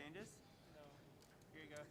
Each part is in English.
changes? No. Here you go.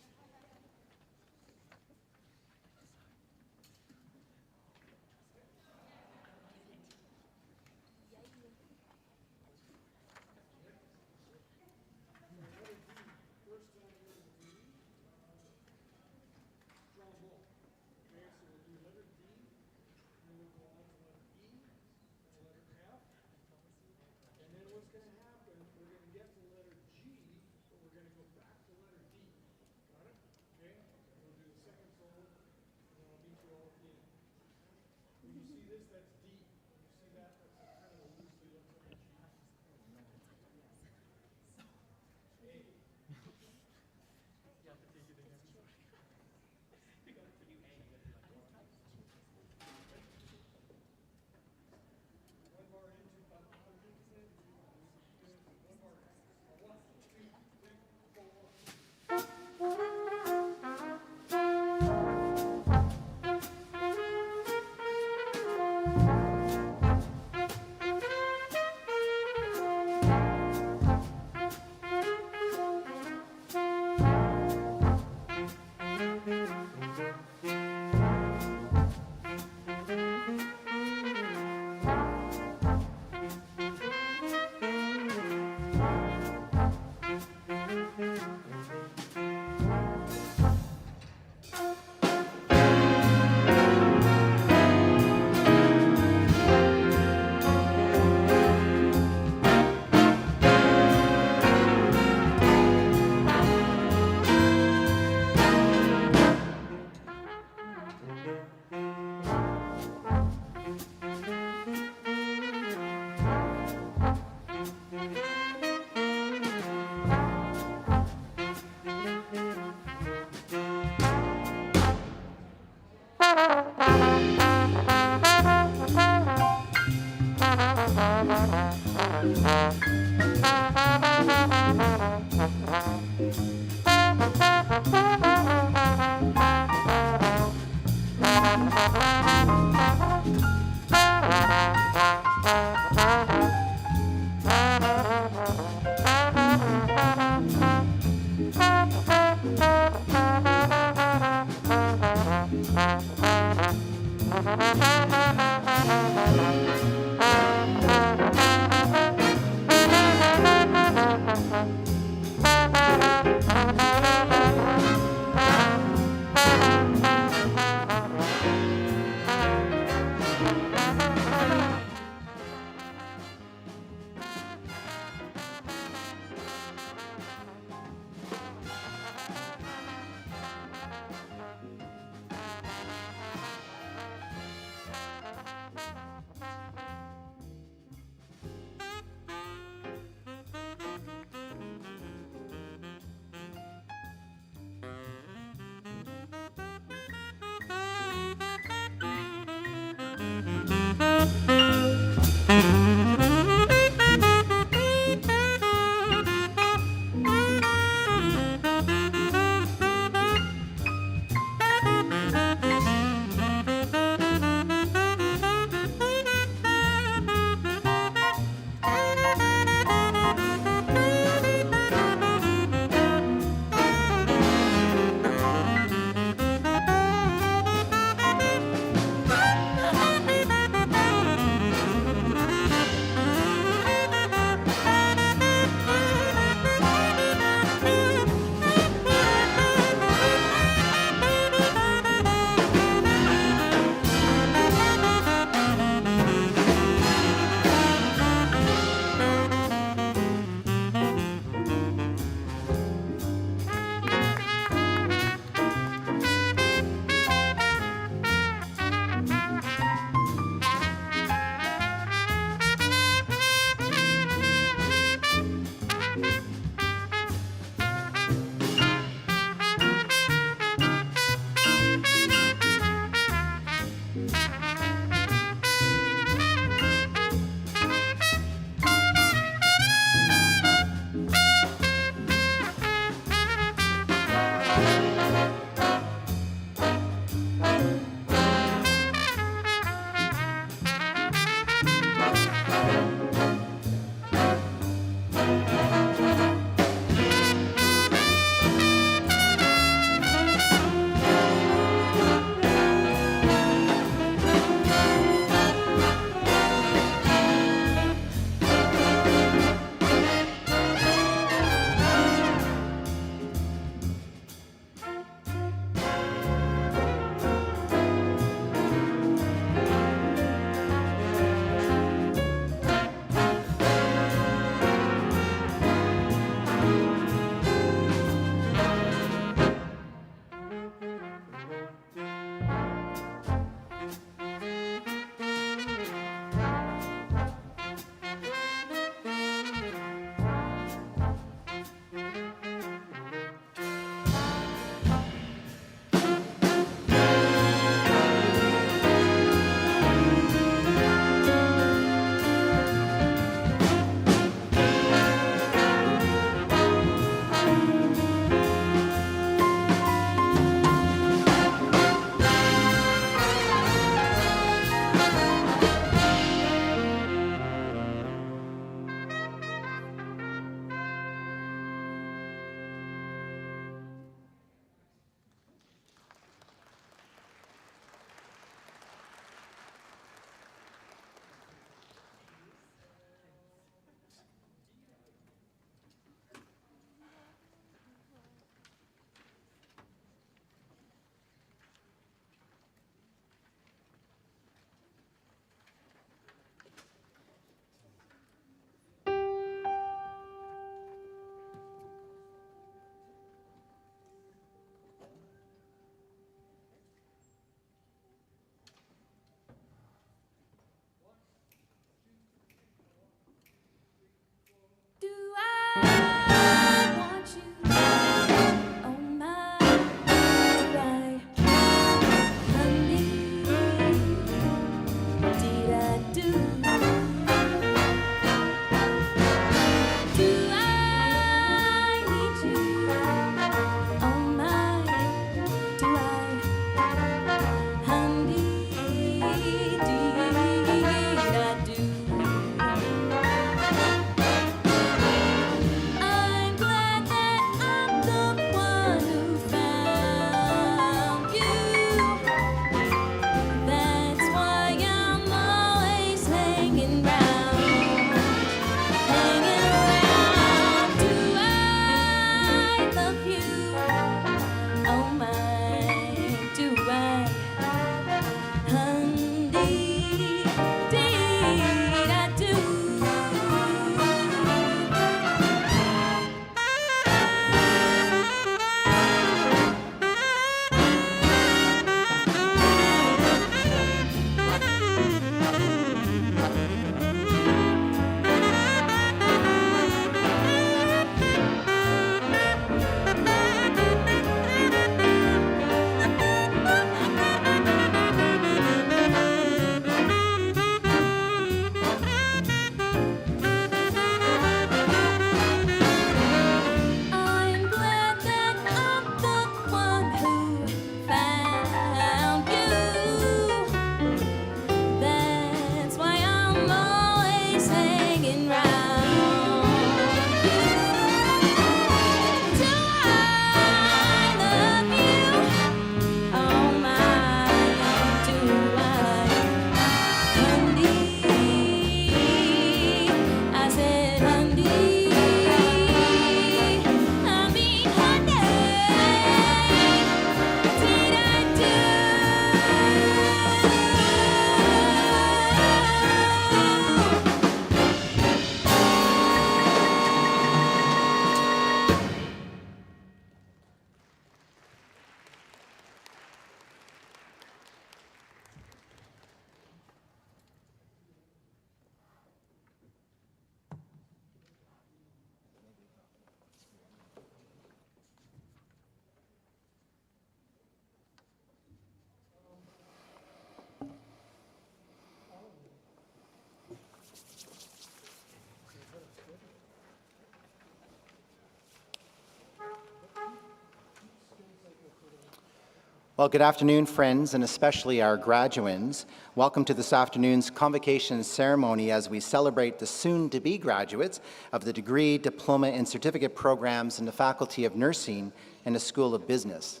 Well, good afternoon, friends, and especially our graduands. Welcome to this afternoon's Convocation ceremony as we celebrate the soon-to-be graduates of the degree, diploma, and certificate programs in the Faculty of Nursing and the School of Business.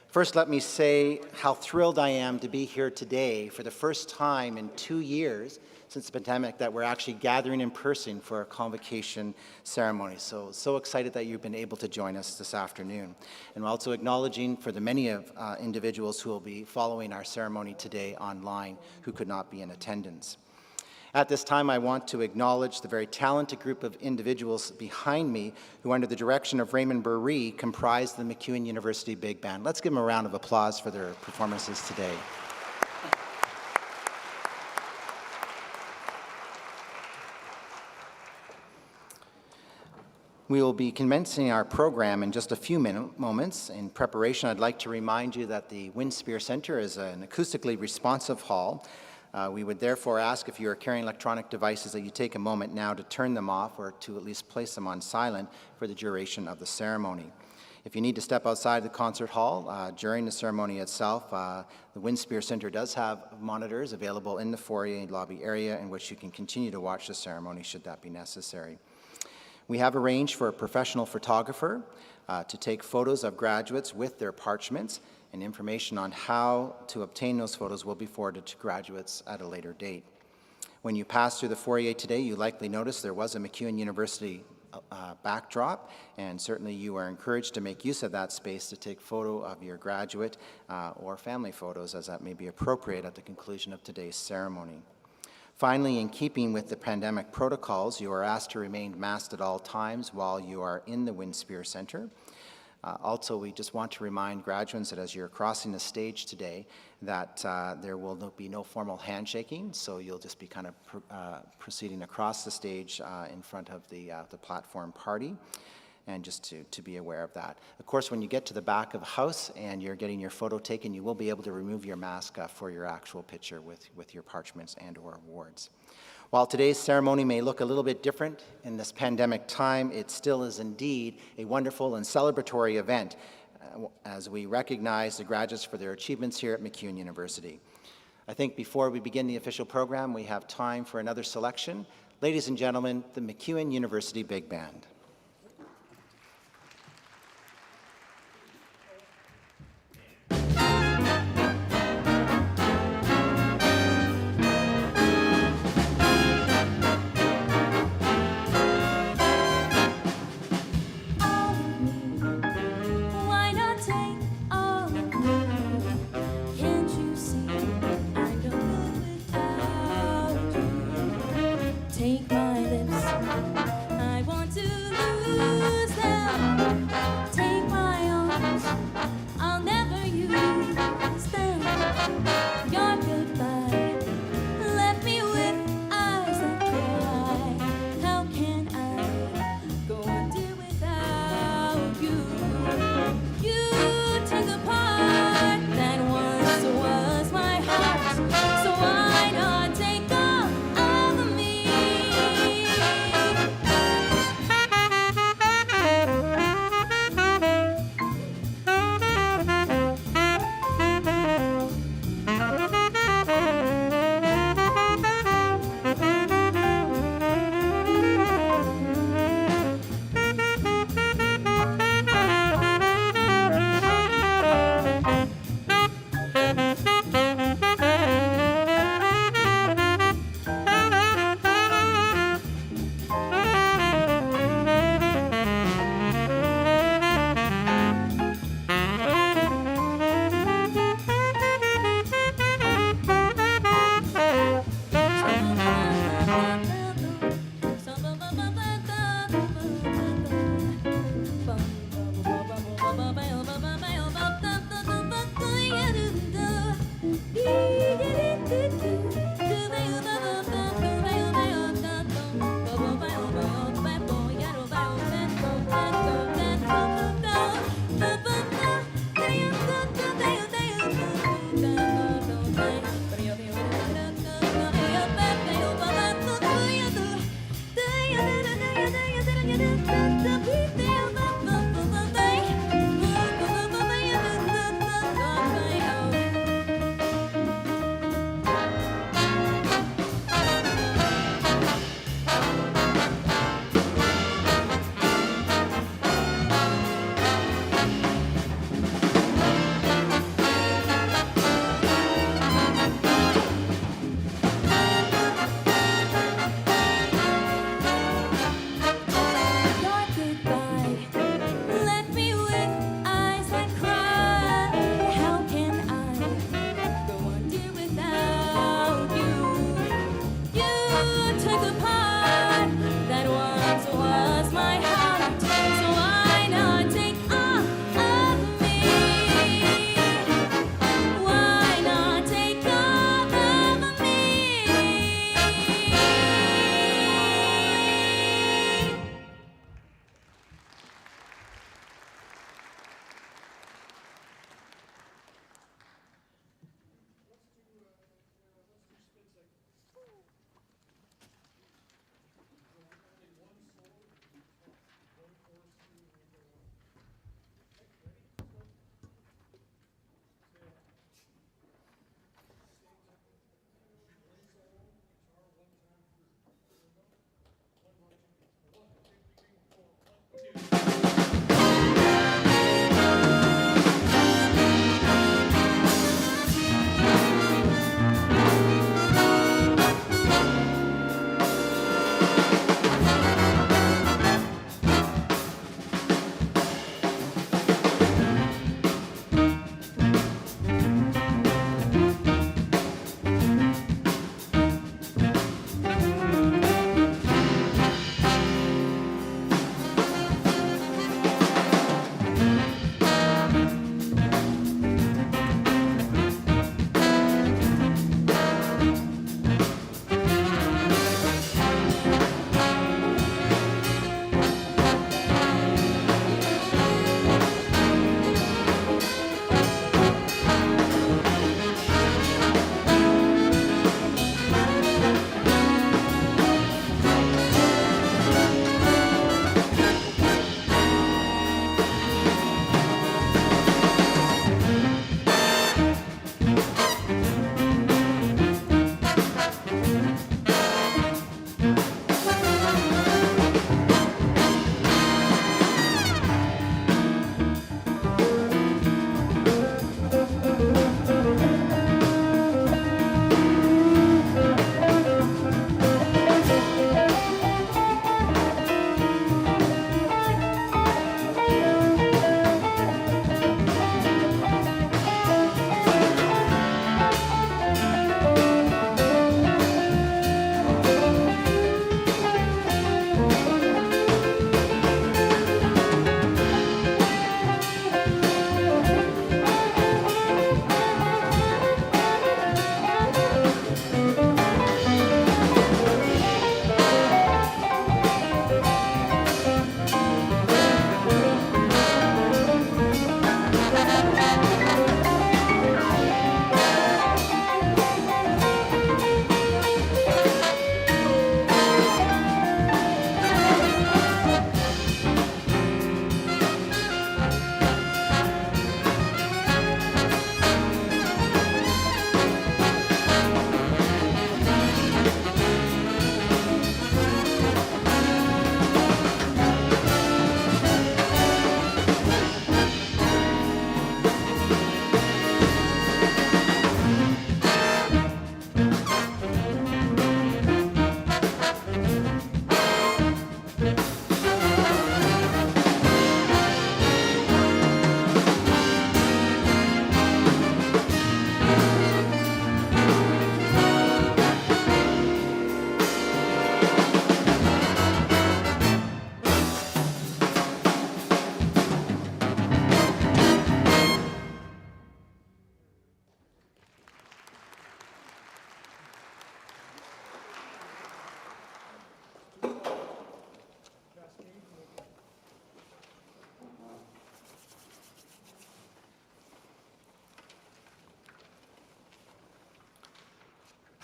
First, let me say how thrilled I am to be here today for the first time in 2 years since the pandemic that we're actually gathering in person for a convocation ceremony. So excited that you've been able to join us this afternoon. And we're also acknowledging for the many of individuals who will be following our ceremony today online who could not be in attendance. At this time, I want to acknowledge the very talented group of individuals behind me who, under the direction of Raymond Burree, comprise the MacEwan University Big Band. Let's give them a round of applause for their performances today. We will be commencing our program in just a few moments. In preparation, I'd like to remind you that the Winspear Center is an acoustically responsive hall. We would therefore ask if you are carrying electronic devices that you take a moment now to turn them off or to at least place them on silent for the duration of the ceremony. If you need to step outside the concert hall during the ceremony itself, the Winspear Center does have monitors available in the foyer and lobby area in which you can continue to watch the ceremony should that be necessary. We have arranged for a professional photographer to take photos of graduates with their parchments, and information on how to obtain those photos will be forwarded to graduates at a later date. When you pass through the foyer today, you likely noticed there was a MacEwan University backdrop, and certainly you are encouraged to make use of that space to take photo of your graduate or family photos as that may be appropriate at the conclusion of today's ceremony. Finally, in keeping with the pandemic protocols, you are asked to remain masked at all times while you are in the Winspear Center. Also, we just want to remind graduates that as you're crossing the stage today, that there will be no formal handshaking, so you'll just be kind of proceeding across the stage in front of the platform party, and just to be aware of that. Of course, when you get to the back of the house and you're getting your photo taken, you will be able to remove your mask for your actual picture with your parchments and or awards. While today's ceremony may look a little bit different in this pandemic time, it still is indeed a wonderful and celebratory event as we recognize the graduates for their achievements here at MacEwan University. I think before we begin the official program, we have time for another selection. Ladies and gentlemen, the MacEwan University Big Band. Take my lips, I want to lose them. Take my arms, I'll never use them. Your goodbye left me with eyes that cry. How can I go a day without you? You took the part that once was my heart, so why not take all of me?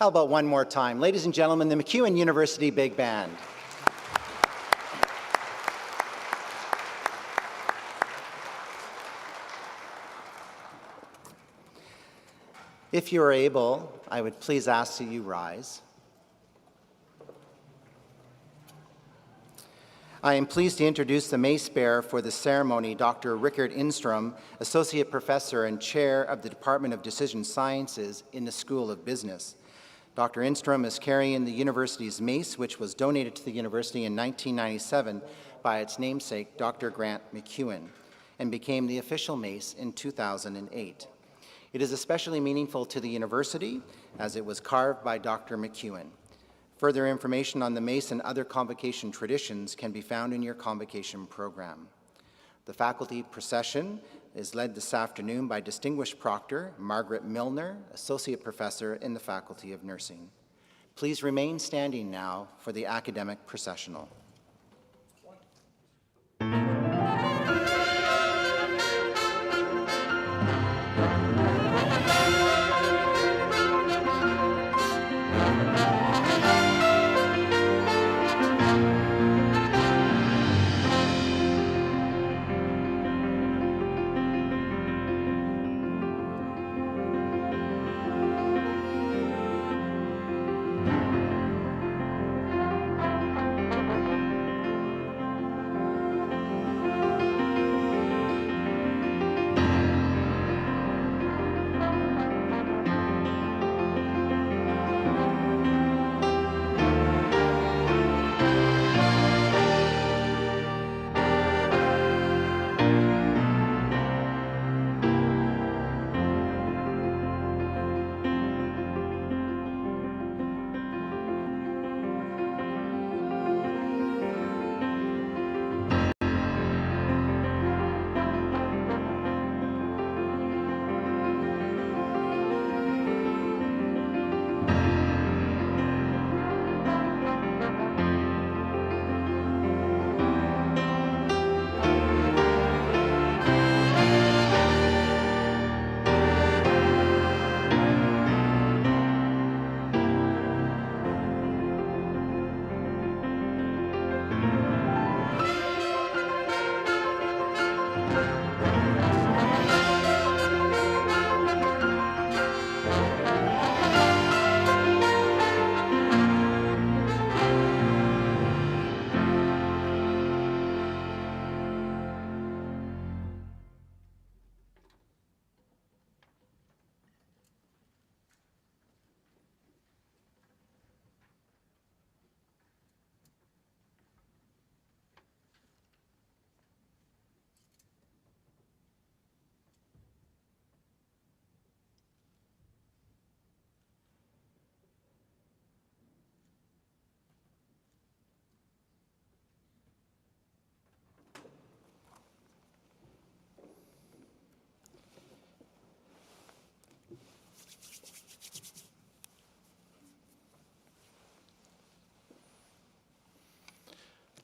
How about one more time? Ladies and gentlemen, the MacEwan University Big Band. If you are able, I would please ask that you rise. I am pleased to introduce the mace bearer for the ceremony, Dr. Rickard Instrom, Associate Professor and Chair of the Department of Decision Sciences in the School of Business. Dr. Instrom is carrying the university's mace, which was donated to the university in 1997 by its namesake, Dr. Grant MacEwan, and became the official mace in 2008. It is especially meaningful to the university as it was carved by Dr. MacEwan. Further information on the mace and other convocation traditions can be found in your convocation program. The faculty procession is led this afternoon by Distinguished Proctor Margaret Milner, Associate Professor in the Faculty of Nursing. Please remain standing now for the academic processional.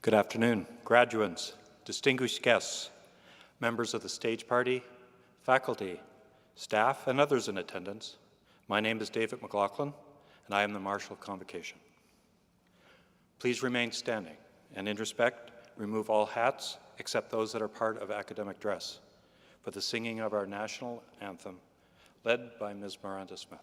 Good afternoon, graduates, distinguished guests, members of the stage party, faculty, staff, and others in attendance. My name is David McLaughlin, and I am the Marshal of Convocation. Please remain standing, and in respect, remove all hats except those that are part of academic dress for the singing of our national anthem, led by Ms. Miranda Smith.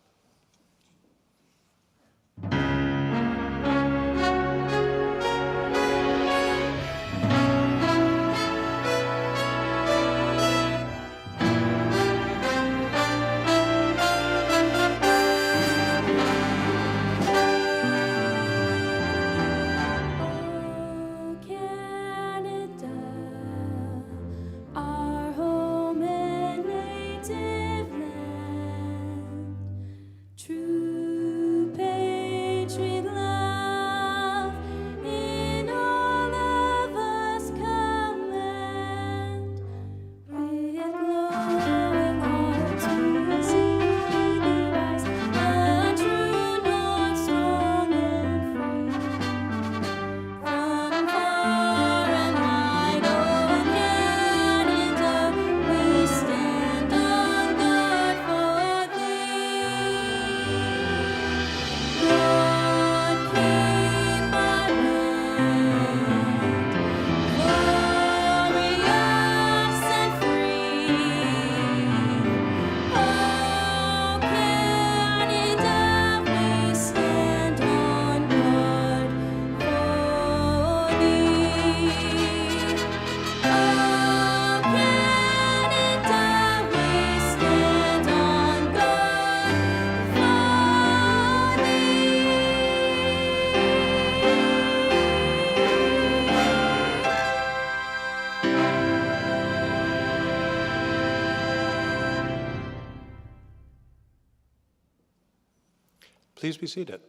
Please be seated.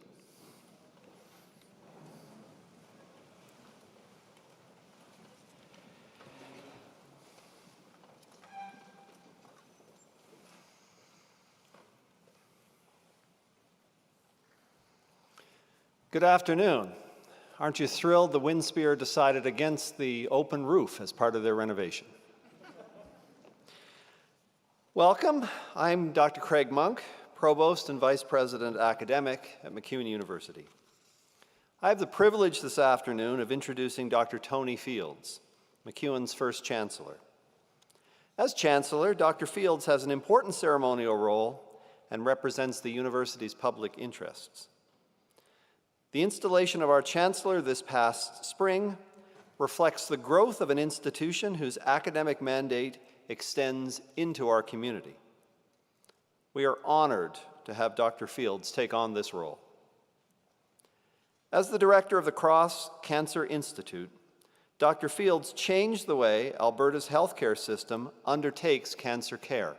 Good afternoon. Aren't you thrilled the Windspear decided against the open roof as part of their renovation? Welcome. I'm Dr. Craig Monk, Provost and Vice President Academic at MacEwan University. I have the privilege this afternoon of introducing Dr. Tony Fields, MacEwan's first Chancellor. As Chancellor, Dr. Fields has an important ceremonial role and represents the university's public interests. The installation of our Chancellor this past spring reflects the growth of an institution whose academic mandate extends into our community. We are honored to have Dr. Fields take on this role. As the director of the Cross Cancer Institute, Dr. Fields changed the way Alberta's healthcare system undertakes cancer care.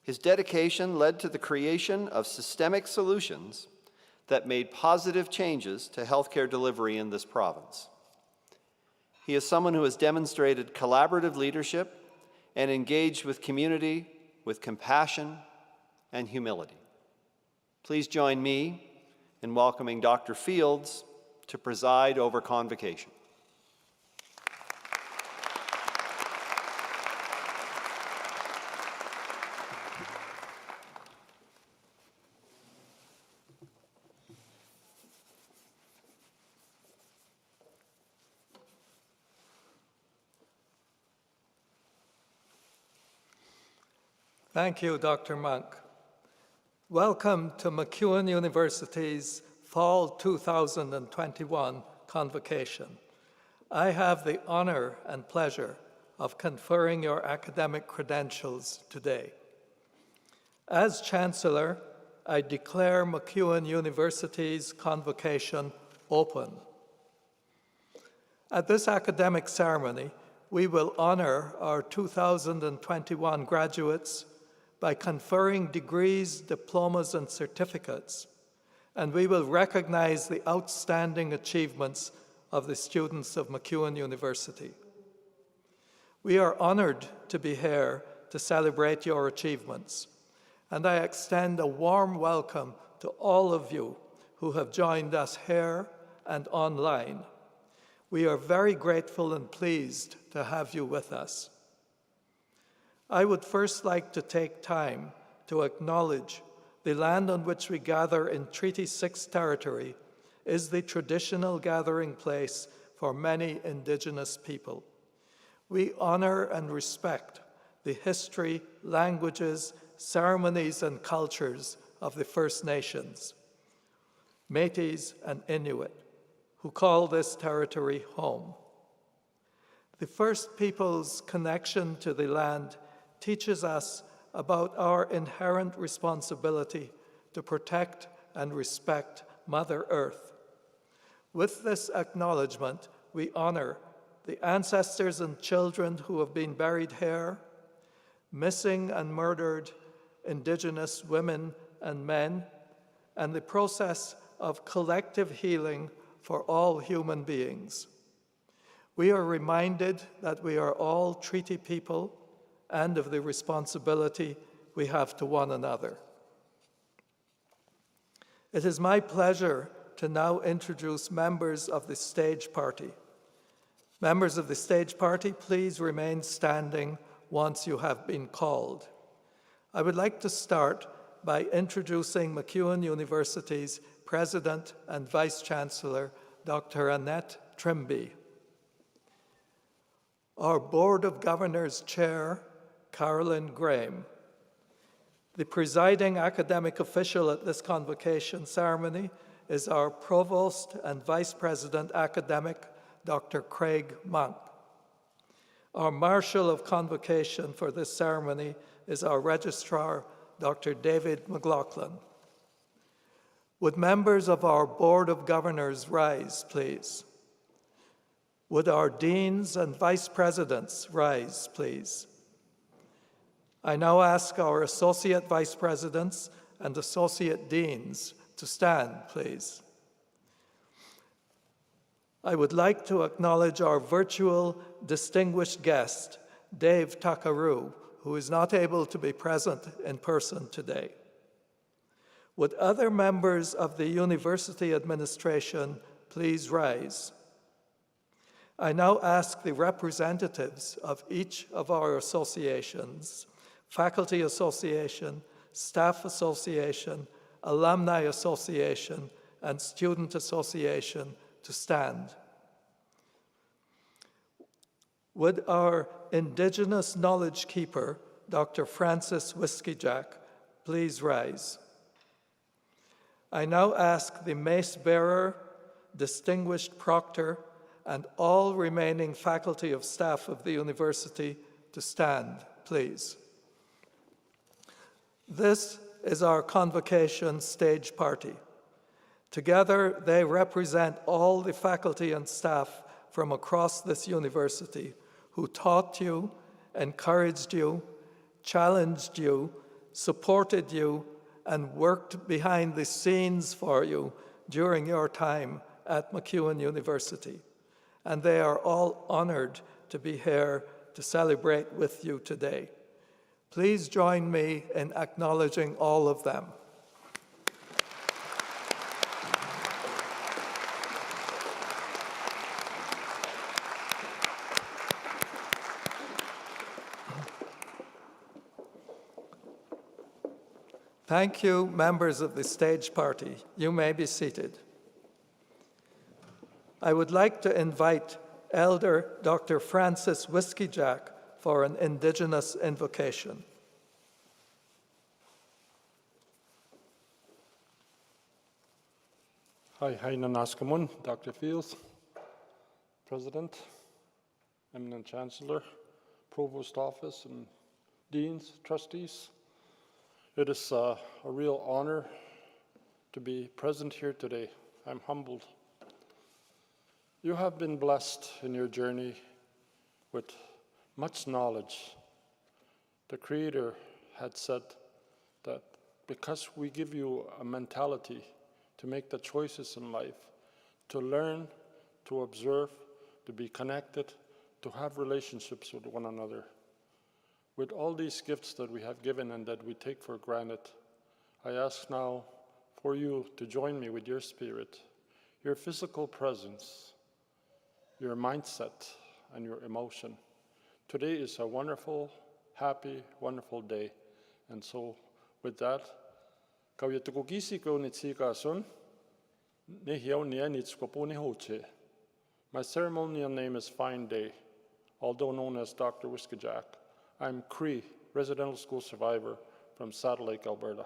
His dedication led to the creation of systemic solutions that made positive changes to healthcare delivery in this province. He is someone who has demonstrated collaborative leadership and engaged with community with compassion and humility. Please join me in welcoming Dr. Fields to preside over Convocation. Thank you, Dr. Monk. Welcome to MacEwan University's Fall 2021 Convocation. I have the honor and pleasure of conferring your academic credentials today. As Chancellor, I declare MacEwan University's Convocation open. At this academic ceremony, we will honor our 2021 graduates by conferring degrees, diplomas, and certificates, and we will recognize the outstanding achievements of the students of MacEwan University. We are honored to be here to celebrate your achievements, and I extend a warm welcome to all of you who have joined us here and online. We are very grateful and pleased to have you with us. I would first like to take time to acknowledge the land on which we gather in Treaty 6 territory is the traditional gathering place for many Indigenous people. We honor and respect the history, languages, ceremonies, and cultures of the First Nations, Métis and Inuit, who call this territory home. The First Peoples' connection to the land teaches us about our inherent responsibility to protect and respect Mother Earth. With this acknowledgement, we honor the ancestors and children who have been buried here, missing and murdered Indigenous women and men, and the process of collective healing for all human beings. We are reminded that we are all treaty people and of the responsibility we have to one another. It is my pleasure to now introduce members of the stage party. Members of the stage party, please remain standing once you have been called. I would like to start by introducing MacEwan University's President and Vice-Chancellor, Dr. Annette Trimby. Our Board of Governors Chair, Carolyn Graham. The presiding academic official at this convocation ceremony is our Provost and Vice President Academic, Dr. Craig Monk. Our Marshal of Convocation for this ceremony is our Registrar, Dr. David McLaughlin. Would members of our Board of Governors rise, please? Would our Deans and Vice Presidents rise, please? I now ask our Associate Vice Presidents and Associate Deans to stand, please. I would like to acknowledge our virtual distinguished guest, Dave Takaru, who is not able to be present in person today. Would other members of the university administration please rise? I now ask the representatives of each of our associations, Faculty Association, Staff Association, Alumni Association, and Student Association to stand. Would our Indigenous Knowledge Keeper, Dr. Francis Whiskeyjack, please rise? I now ask the Mace Bearer, Distinguished Proctor, and all remaining faculty of staff of the university to stand, please. This is our Convocation stage party. Together, they represent all the faculty and staff from across this university who taught you, encouraged you, challenged you, supported you, and worked behind the scenes for you during your time at MacEwan University. And they are all honored to be here to celebrate with you today. Please join me in acknowledging all of them. Thank you, members of the stage party. You may be seated. I would like to invite Elder Dr. Francis Whiskeyjack for an Indigenous invocation. Hi, Naskamun, Dr. Fields, President, Eminent Chancellor, Provost Office, and Deans, Trustees. It is a real honor to be present here today. I'm humbled. You have been blessed in your journey with much knowledge. The Creator had said that because we give you a mentality to make the choices in life, to learn, to observe, to be connected, to have relationships with one another. With all these gifts that we have given and that we take for granted, I ask now for you to join me with your spirit, your physical presence, your mindset, and your emotion. Today is a wonderful, happy, wonderful day. And so with that, my ceremonial name is Fine Day, although known as Dr. Whiskeyjack. I'm Cree, residential school survivor from Saddle Lake, Alberta.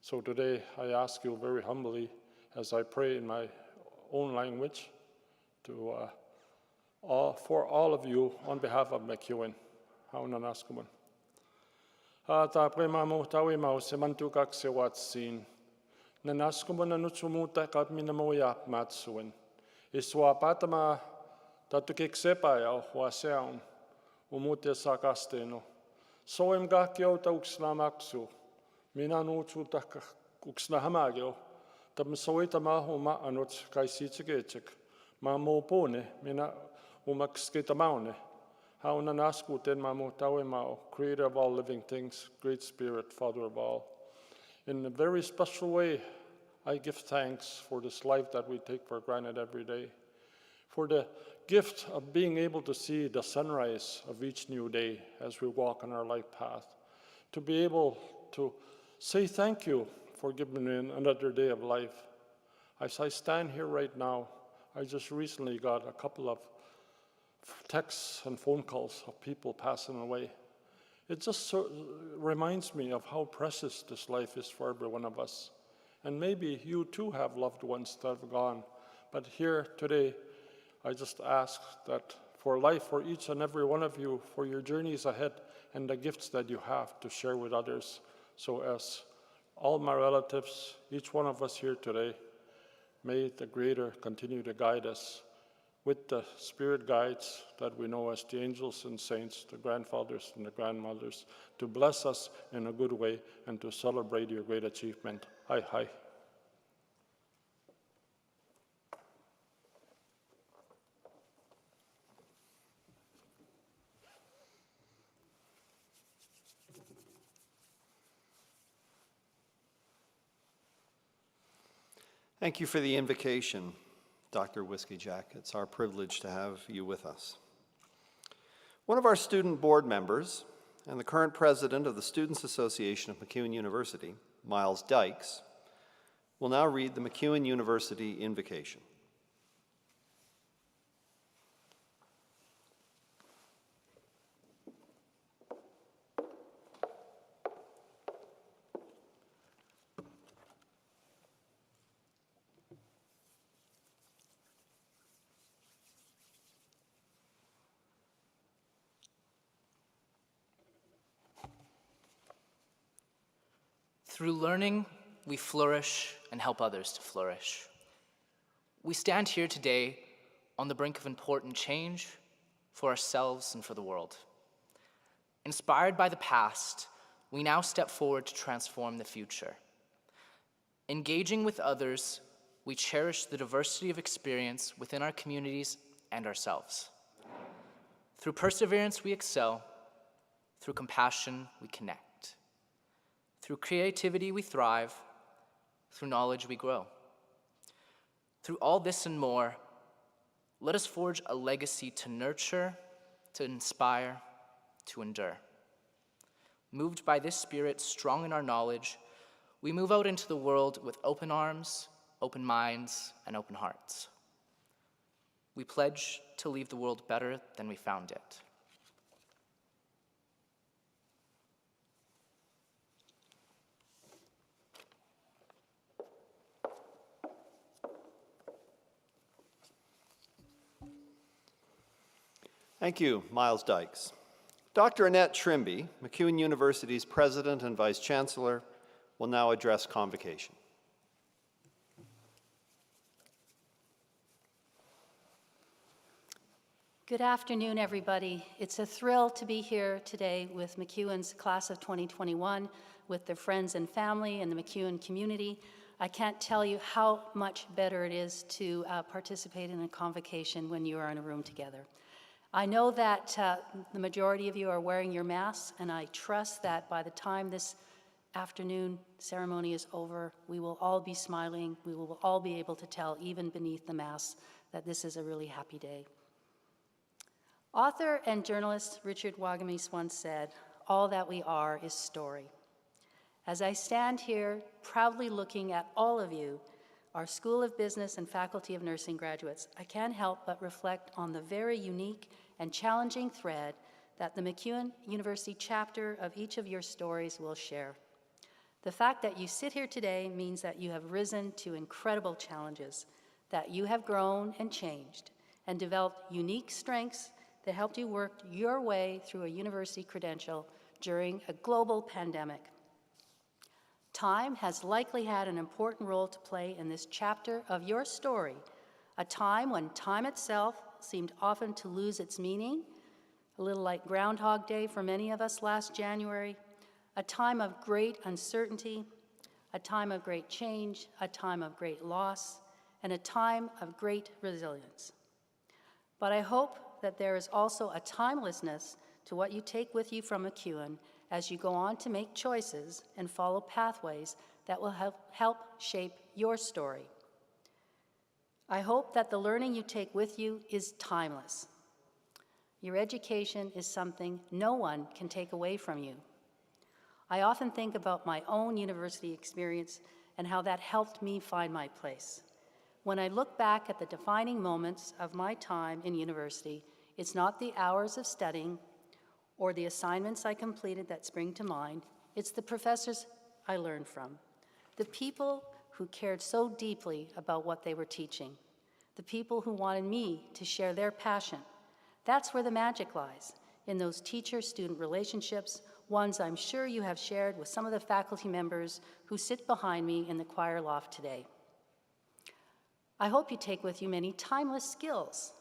So today I ask you very humbly, as I pray in my own language, for all of you on behalf of MacEwan. Haunanaskamun. Ta premamo tawi mau semantukak sewatsin. Nanaskumun anutsumuta kat minamoyak matsuin. Iswa patama tatukik sepaya huaseaun. Umute sakasteno. Soim gakio ta uksnamaksu. Minanutu ta uksnahamagio. Tam soita mahuma anuts kaisitsikechik. Ma mopone mina umakskitamaune. Haunanaskuten mamu tawemao, creator of all living things, great spirit, father of all. In a very special way, I give thanks for this life that we take for granted every day, for the gift of being able to see the sunrise of each new day as we walk on our life path, to be able to say thank you for giving me another day of life. As I stand here right now, I just recently got a couple of texts and phone calls of people passing away. It just reminds me of how precious this life is for every one of us. And maybe you too have loved ones that have gone. But here today, I just ask that for life, for each and every one of you, for your journeys ahead and the gifts that you have to share with others. So as all my relatives, each one of us here today, may the Creator continue to guide us with the spirit guides that we know as the angels and saints, the grandfathers and the grandmothers, to bless us in a good way and to celebrate your great achievement. Hi, hi. Thank you for the invocation, Dr. Whiskey Jack. It's our privilege to have you with us. One of our student board members and the current president of the Students Association of MacEwan University, Miles Dykes, will now read the MacEwan University invocation. Through learning, we flourish and help others to flourish. We stand here today on the brink of important change for ourselves and for the world. Inspired by the past, we now step forward to transform the future. Engaging with others, we cherish the diversity of experience within our communities and ourselves. Through perseverance, we excel. Through compassion, we connect. Through creativity, we thrive. Through knowledge, we grow. Through all this and more, let us forge a legacy to nurture, to inspire, to endure. Moved by this spirit, strong in our knowledge, we move out into the world with open arms, open minds, and open hearts. We pledge to leave the world better than we found it. Thank you, Miles Dykes. Dr. Annette Trimby, MacEwan University's President and Vice Chancellor, will now address Convocation. Good afternoon, everybody. It's a thrill to be here today with MacEwan's class of 2021, with their friends and family and the MacEwan community. I can't tell you how much better it is to participate in a convocation when you are in a room together. I know that the majority of you are wearing your masks, and I trust that by the time this afternoon ceremony is over, we will all be smiling. We will all be able to tell, even beneath the masks, that this is a really happy day. Author and journalist Richard Wagamese once said, "All that we are is story." As I stand here proudly looking at all of you, our School of Business and Faculty of Nursing graduates, I can't help but reflect on the very unique and challenging thread that the MacEwan University chapter of each of your stories will share. The fact that you sit here today means that you have risen to incredible challenges, that you have grown and changed, and developed unique strengths that helped you work your way through a university credential during a global pandemic. Time has likely had an important role to play in this chapter of your story, a time when time itself seemed often to lose its meaning, a little like Groundhog Day for many of us last January, a time of great uncertainty, a time of great change, a time of great loss, and a time of great resilience. But I hope that there is also a timelessness to what you take with you from MacEwan as you go on to make choices and follow pathways that will help shape your story. I hope that the learning you take with you is timeless. Your education is something no one can take away from you. I often think about my own university experience and how that helped me find my place. When I look back at the defining moments of my time in university, it's not the hours of studying or the assignments I completed that spring to mind. It's the professors I learned from, the people who cared so deeply about what they were teaching, the people who wanted me to share their passion. That's where the magic lies, in those teacher-student relationships, ones I'm sure you have shared with some of the faculty members who sit behind me in the choir loft today. I hope you take with you many timeless skills.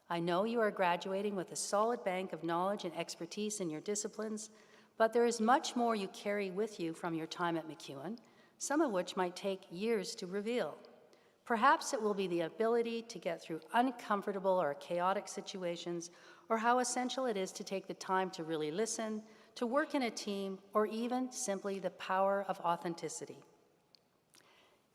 I know you are graduating with a solid bank of knowledge and expertise in your disciplines, but there is much more you carry with you from your time at MacEwan, some of which might take years to reveal. Perhaps it will be the ability to get through uncomfortable or chaotic situations, or how essential it is to take the time to really listen, to work in a team, or even simply the power of authenticity.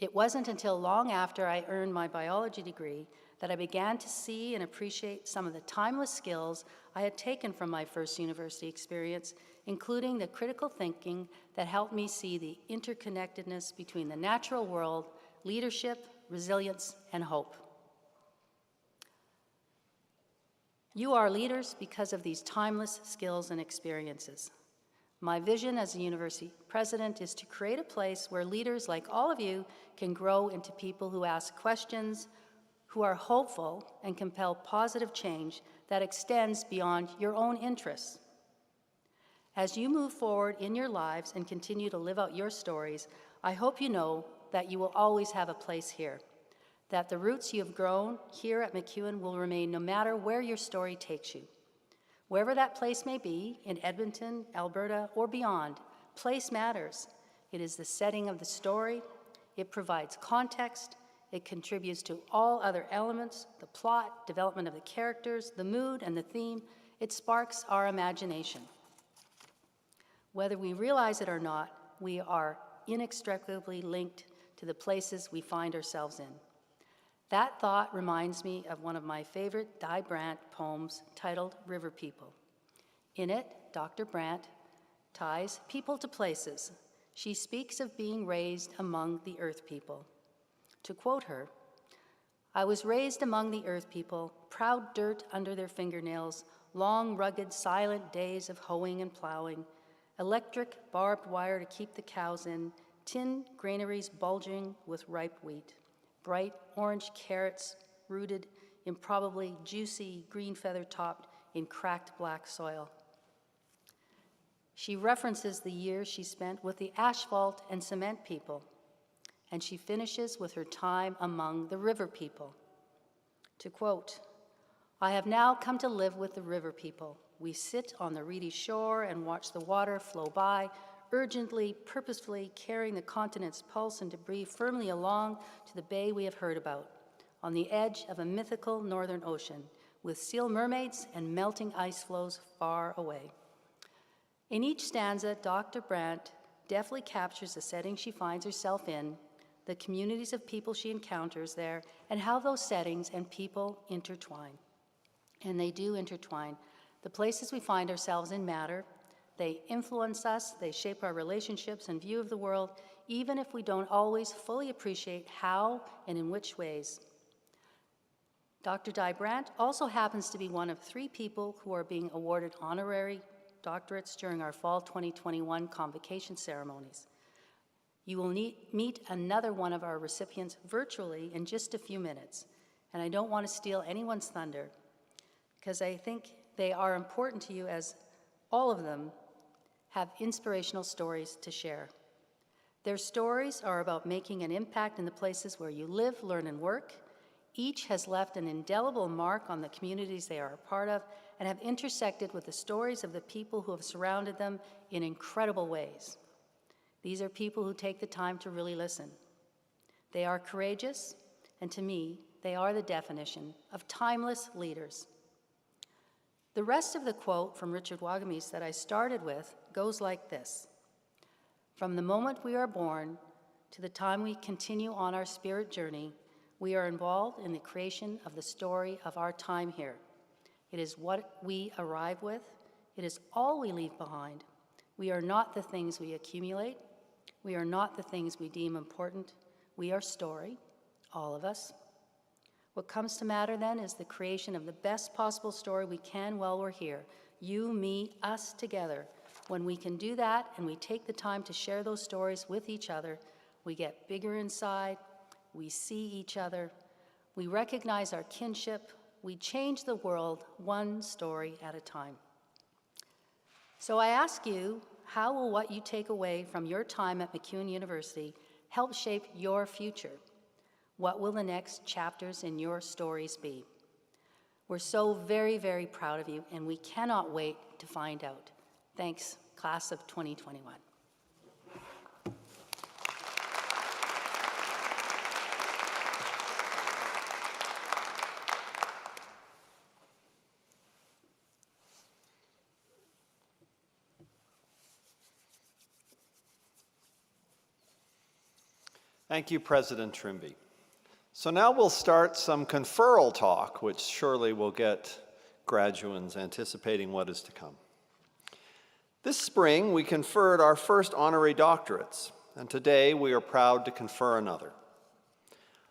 It wasn't until long after I earned my biology degree that I began to see and appreciate some of the timeless skills I had taken from my first university experience, including the critical thinking that helped me see the interconnectedness between the natural world, leadership, resilience, and hope. You are leaders because of these timeless skills and experiences. My vision as a university president is to create a place where leaders like all of you can grow into people who ask questions, who are hopeful, and compel positive change that extends beyond your own interests. As you move forward in your lives and continue to live out your stories, I hope you know that you will always have a place here, that the roots you have grown here at MacEwan will remain no matter where your story takes you. Wherever that place may be, in Edmonton, Alberta, or beyond, place matters. It is the setting of the story, it provides context, it contributes to all other elements, the plot, development of the characters, the mood, and the theme. It sparks our imagination. Whether we realize it or not, we are inextricably linked to the places we find ourselves in. That thought reminds me of one of my favorite Di Brandt poems titled River People. In it, Dr. Brandt ties people to places. She speaks of being raised among the earth people. To quote her, "I was raised among the earth people, proud dirt under their fingernails, long, rugged, silent days of hoeing and plowing, electric barbed wire to keep the cows in, tin granaries bulging with ripe wheat, bright orange carrots rooted improbably juicy green feather topped in cracked black soil." She references the years she spent with the asphalt and cement people, and she finishes with her time among the river people. To quote, "I have now come to live with the river people. We sit on the reedy shore and watch the water flow by, urgently, purposefully carrying the continent's pulse and debris firmly along to the bay we have heard about, on the edge of a mythical northern ocean, with seal mermaids and melting ice floes far away." In each stanza, Dr. Brandt deftly captures the setting she finds herself in, the communities of people she encounters there, and how those settings and people intertwine. And they do intertwine. The places we find ourselves in matter. They influence us, they shape our relationships and view of the world, even if we don't always fully appreciate how and in which ways. Dr. Di Brandt also happens to be one of 3 people who are being awarded honorary doctorates during our fall 2021 Convocation ceremonies. You will meet another one of our recipients virtually in just a few minutes, and I don't want to steal anyone's thunder, because I think they are important to you, as all of them have inspirational stories to share. Their stories are about making an impact in the places where you live, learn, and work. Each has left an indelible mark on the communities they are a part of and have intersected with the stories of the people who have surrounded them in incredible ways. These are people who take the time to really listen. They are courageous, and to me, they are the definition of timeless leaders. The rest of the quote from Richard Wagamese that I started with goes like this: "From the moment we are born to the time we continue on our spirit journey, we are involved in the creation of the story of our time here. It is what we arrive with. It is all we leave behind. We are not the things we accumulate. We are not the things we deem important. We are story, all of us. What comes to matter then is the creation of the best possible story we can while we're here. You, me, us together. When we can do that and we take the time to share those stories with each other, we get bigger inside, we see each other, we recognize our kinship, we change the world one story at a time." So I ask you, how will what you take away from your time at MacEwan University help shape your future? What will the next chapters in your stories be? We're so very, very proud of you, and we cannot wait to find out. Thanks, class of 2021. Thank you, President Trimby. So now we'll start some conferral talk, which surely will get graduates anticipating what is to come. This spring, we conferred our first honorary doctorates, and today we are proud to confer another.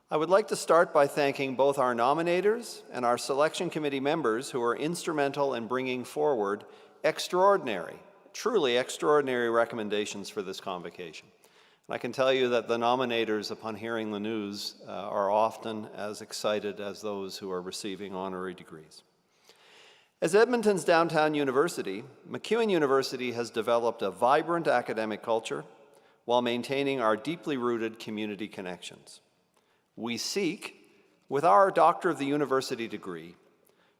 I would like to start by thanking both our nominators and our selection committee members who are instrumental in bringing forward extraordinary, truly extraordinary recommendations for this convocation. And I can tell you that the nominators, upon hearing the news, are often as excited as those who are receiving honorary degrees. As Edmonton's downtown university, MacEwan University has developed a vibrant academic culture while maintaining our deeply rooted community connections. We seek, with our Doctor of the University degree,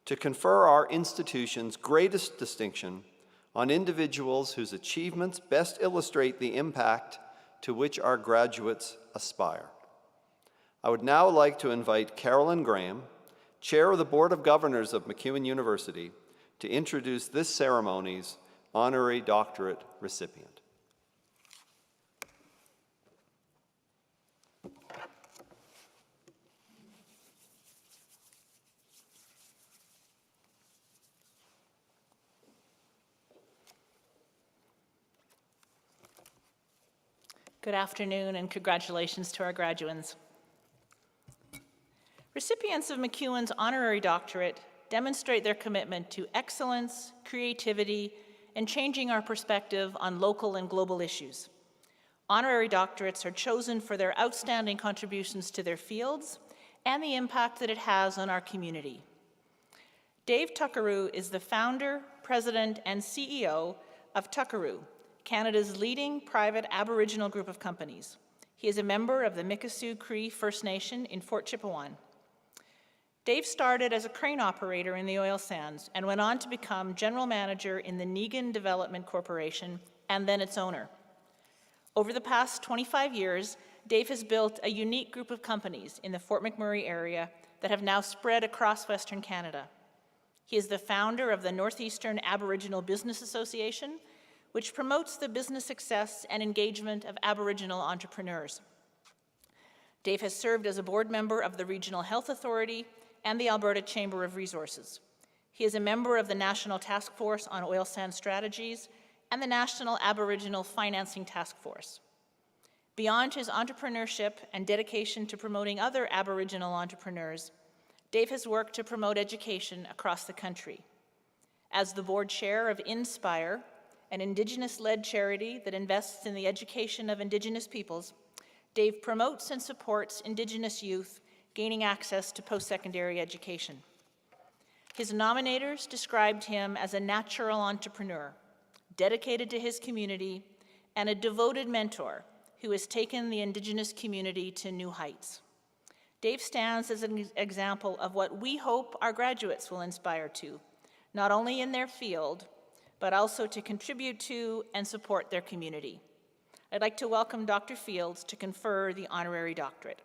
to confer our institution's greatest distinction on individuals whose achievements best illustrate the impact to which our graduates aspire. I would now like to invite Carolyn Graham, Chair of the Board of Governors of MacEwan University, to introduce this ceremony's honorary doctorate recipient. Good afternoon and congratulations to our graduands. Recipients of MacEwan's honorary doctorate demonstrate their commitment to excellence, creativity, and changing our perspective on local and global issues. Honorary doctorates are chosen for their outstanding contributions to their fields and the impact that it has on our community. Dave Tuckaroo is the founder, president, and CEO of Tuckaroo, Canada's leading private Aboriginal group of companies. He is a member of the Mikisew Cree First Nation in Fort Chipewyan. Dave started as a crane operator in the oil sands and went on to become general manager in the Negan Development Corporation and then its owner. Over the past 25 years, Dave has built a unique group of companies in the Fort McMurray area that have now spread across Western Canada. He is the founder of the Northeastern Aboriginal Business Association, which promotes the business success and engagement of Aboriginal entrepreneurs. Dave has served as a board member of the Regional Health Authority and the Alberta Chamber of Resources. He is a member of the National Task Force on Oil Sands Strategies and the National Aboriginal Financing Task Force. Beyond his entrepreneurship and dedication to promoting other Aboriginal entrepreneurs, Dave has worked to promote education across the country. As the board chair of Inspire, an Indigenous-led charity that invests in the education of Indigenous peoples, Dave promotes and supports Indigenous youth gaining access to post-secondary education. His nominators described him as a natural entrepreneur, dedicated to his community, and a devoted mentor who has taken the Indigenous community to new heights. Dave stands as an example of what we hope our graduates will inspire to, not only in their field, but also to contribute to and support their community. I'd like to welcome Dr. Fields to confer the honorary doctorate.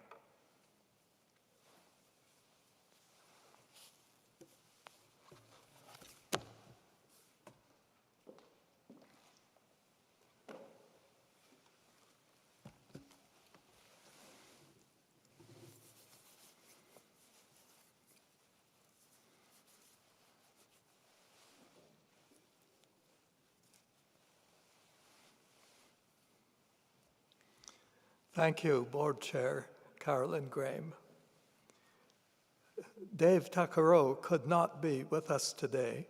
Thank you, Board Chair Carolyn Graham. Dave Tuckaroo could not be with us today.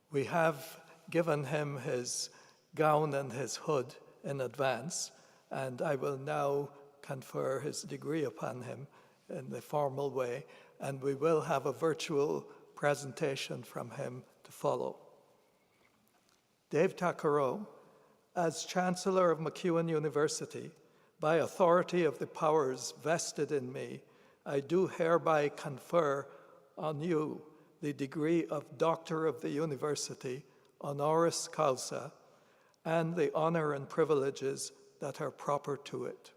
We have given him his gown and his hood in advance, and I will now confer his degree upon him in the formal way, and we will have a virtual presentation from him to follow. Dave Tuckaroo, as Chancellor of MacEwan University, by authority of the powers vested in me, I do hereby confer on you the degree of Doctor of the University, honoris causa, and the honor and privileges that are proper to it.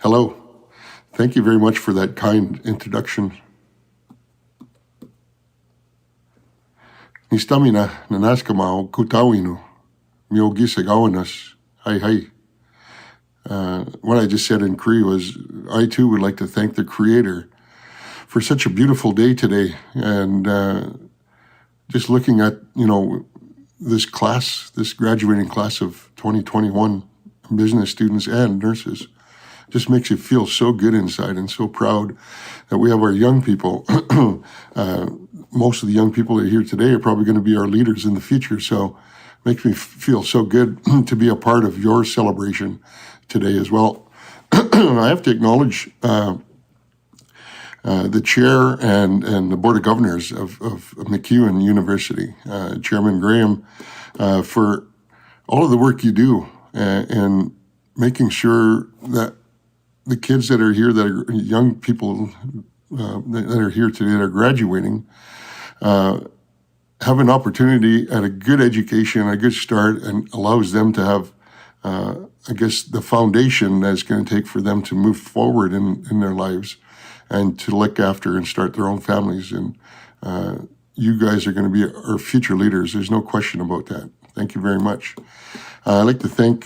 Hello. Thank you very much for that kind introduction. Nistamina nanaskama kutawinu miogisa hi. What I just said in Cree was, I too would like to thank the Creator for such a beautiful day today. And just looking at, this class, this graduating class of 2021 business students and nurses, just makes you feel so good inside and so proud that we have our young people. Most of the young people that are here today are probably going to be our leaders in the future. So it makes me feel so good to be a part of your celebration today as well. I have to acknowledge the chair and the board of governors of MacEwan University, Chairman Graham, for all of the work you do and making sure that the kids that are here, that are young people that are here today that are graduating, have an opportunity at a good education, a good start, and allows them to have the foundation that it's going to take for them to move forward in their lives and to look after and start their own families. And you guys are going to be our future leaders. There's no question about that. Thank you very much. I'd like to thank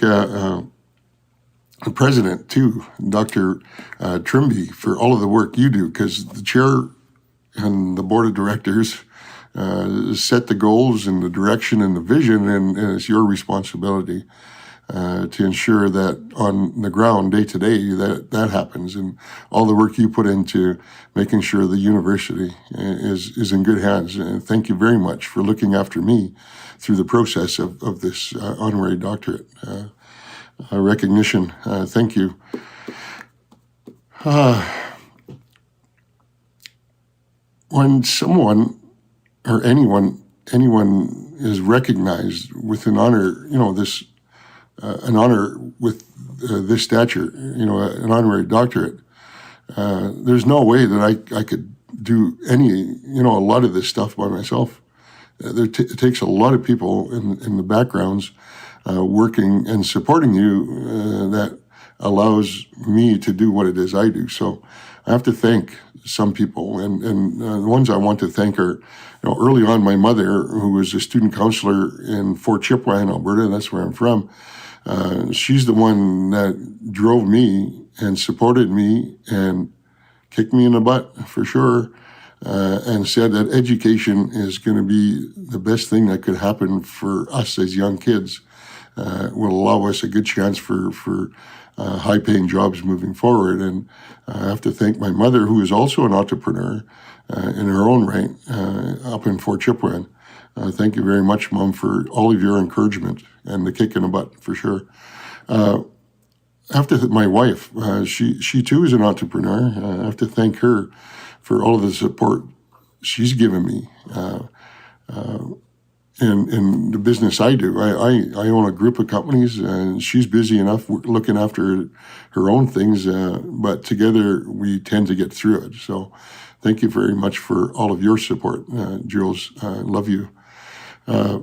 the president, too, Dr. Trimby, for all of the work you do, because the chair and the board of directors set the goals and the direction and the vision, and it's your responsibility to ensure that on the ground, day to day, that happens, and all the work you put into making sure the university is in good hands. And thank you very much for looking after me through the process of this honorary doctorate recognition. Thank you. When someone or anyone is recognized with an honor, an honor with this stature, an honorary doctorate, there's no way that I could do a lot of this stuff by myself. It takes a lot of people in the backgrounds working and supporting you that allows me to do what it is I do. So I have to thank some people, and the ones I want to thank are, early on, my mother, who was a student counselor in Fort Chippewa in Alberta, that's where I'm from. She's the one that drove me and supported me and kicked me in the butt, for sure, and said that education is going to be the best thing that could happen for us as young kids. Will allow us a good chance for high-paying jobs moving forward. And I have to thank my mother, who is also an entrepreneur in her own right, up in Fort Chippewa. Thank you very much, Mom, for all of your encouragement and the kick in the butt, for sure. My wife, she too is an entrepreneur. I have to thank her for all of the support she's given me in the business I do. I own a group of companies, and she's busy enough looking after her own things, but together we tend to get through it. So thank you very much for all of your support, Jules. Love you. I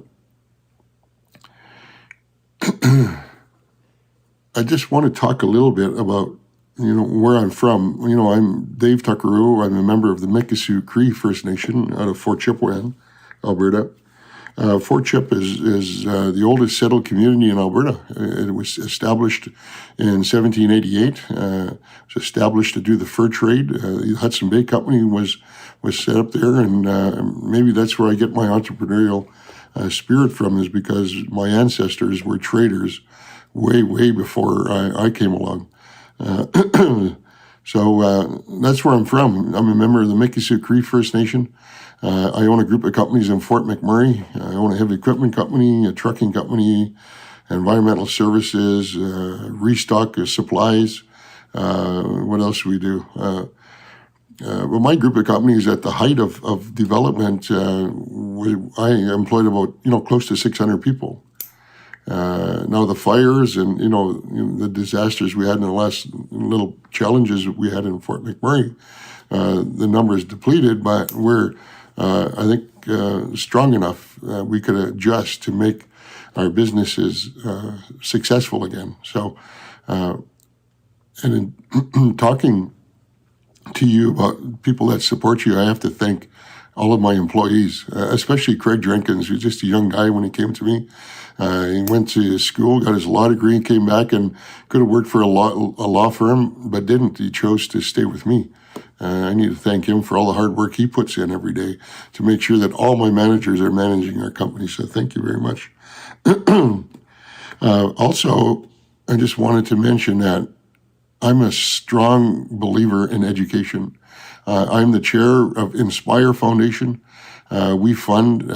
just want to talk a little bit about, where I'm from. I'm Dave Tuckeroo. I'm a member of the Mikisew Cree First Nation out of Fort Chippewa, Alberta. Fort Chip is the oldest settled community in Alberta. It was established in 1788. It was established to do the fur trade. The Hudson Bay Company was set up there, and maybe that's where I get my entrepreneurial spirit from, is because my ancestors were traders way before I came along. So that's where I'm from. I'm a member of the Mikisew Cree First Nation. I own a group of companies in Fort McMurray. I own a heavy equipment company, a trucking company, environmental services, restock supplies. What else do we do? Well, my group of companies at the height of development, I employed about, close to 600 people. Now the fires and, the disasters we had in the last little challenges we had in Fort McMurray, the numbers depleted, but we're, I think, strong enough we could adjust to make our businesses successful again. So, and in talking to you about people that support you, I have to thank all of my employees, especially Craig Jenkins, who's just a young guy when he came to me. He went to school, got his law degree, came back and could have worked for a law firm, but didn't. He chose to stay with me. I need to thank him for all the hard work he puts in every day to make sure that all my managers are managing our company. So thank you very much. Also, I just wanted to mention that I'm a strong believer in education. I'm the chair of Inspire Foundation. We fund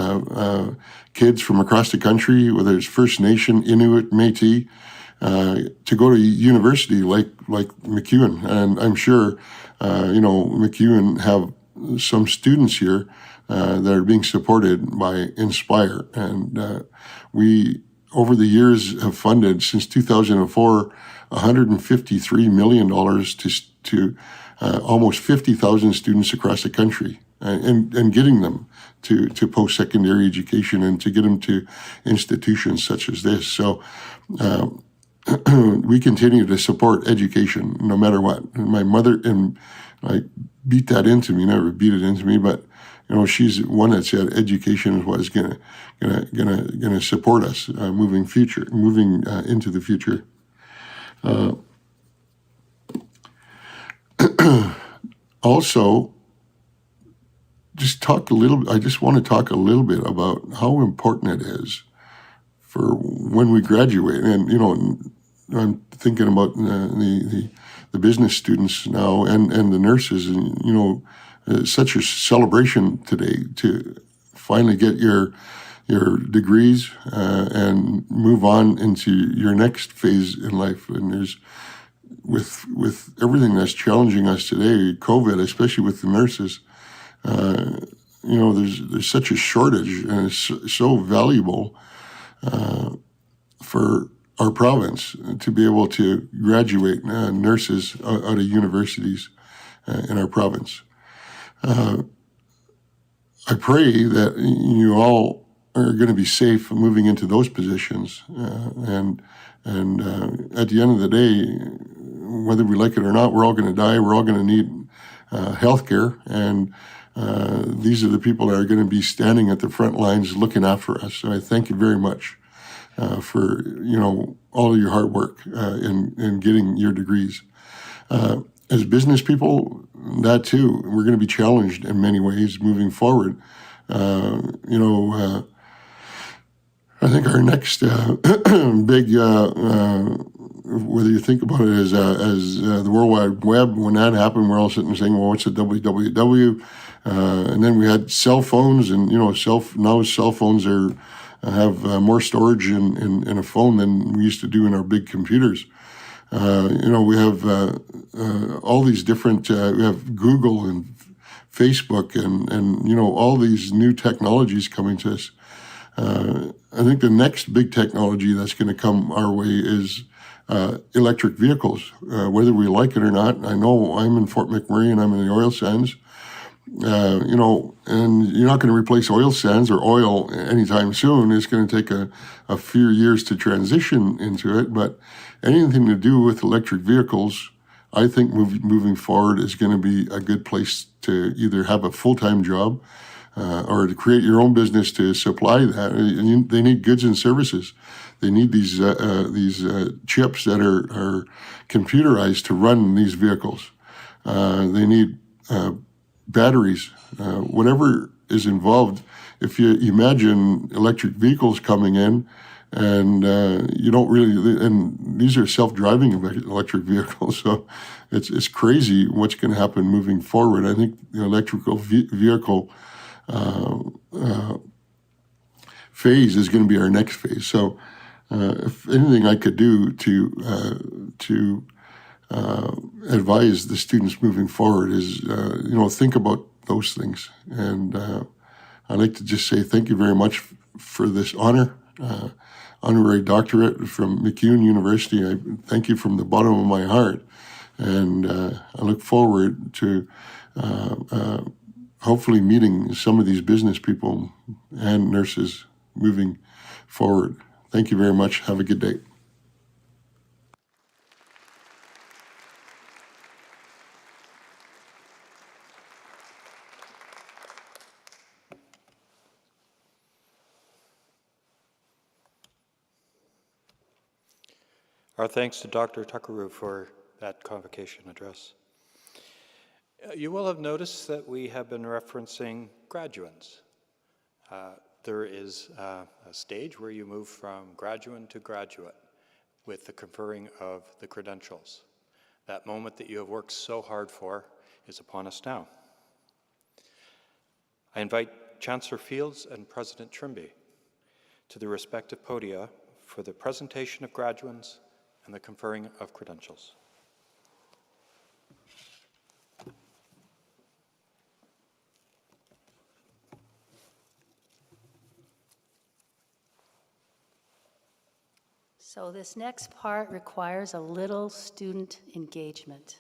kids from across the country, whether it's First Nation, Inuit, Métis, to go to university like MacEwan. And I'm sure, MacEwan have some students here that are being supported by Inspire. And we, over the years, have funded, since 2004, $153 million to almost 50,000 students across the country, and getting them to post-secondary education and to get them to institutions such as this. So we continue to support education no matter what. And my mother, and I beat that into me, never beat it into me, but she's one that said education is what is gonna support us moving into the future. Also, I just want to talk a little bit about how important it is for when we graduate. And, I'm thinking about the business students now and the nurses, and, such a celebration today to finally get your degrees and move on into your next phase in life. And there's, with everything that's challenging us today, COVID, especially with the nurses, there's such a shortage, and it's so valuable for our province to be able to graduate nurses out of universities in our province. I pray that you all are going to be safe moving into those positions, and at the end of the day, whether we like it or not, we're all going to die. We're all going to need health care, and these are the people that are going to be standing at the front lines looking after us. So I thank you very much for all of your hard work in getting your degrees. As business people, that too, we're going to be challenged in many ways moving forward. I think our next big, whether you think about it as the World Wide Web, when that happened, we're all sitting there saying, well, what's the www? And then we had cell phones, and now cell phones have more storage in a phone than we used to do in our big computers. We have all these different, we have Google and Facebook and all these new technologies coming to us. I think the next big technology that's going to come our way is electric vehicles, whether we like it or not. I know I'm in Fort McMurray and I'm in the oil sands, and you're not going to replace oil sands or oil anytime soon. It's going to take a few years to transition into it, but anything to do with electric vehicles, I think moving forward is going to be a good place to either have a full-time job or to create your own business to supply that. And they need goods and services. They need these chips that are computerized to run these vehicles. They need batteries, whatever is involved. If you imagine electric vehicles coming in, and you don't really, and these are self-driving electric vehicles, so it's crazy what's going to happen moving forward. I think the electrical vehicle phase is going to be our next phase. So if anything I could do to advise the students moving forward is, think about those things. And I'd like to just say thank you very much for this honor, honorary doctorate from MacEwan University. I thank you from the bottom of my heart. And I look forward to hopefully meeting some of these business people and nurses moving forward. Thank you very much. Have a good day. Our thanks to Dr. Tuckeroo for that convocation address. You will have noticed that we have been referencing graduands. There is a stage where you move from graduand to graduate with the conferring of the credentials. That moment that you have worked so hard for is upon us now. I invite Chancellor Fields and President Trimby to the respective podia for the presentation of graduands and the conferring of credentials. So this next part requires a little student engagement.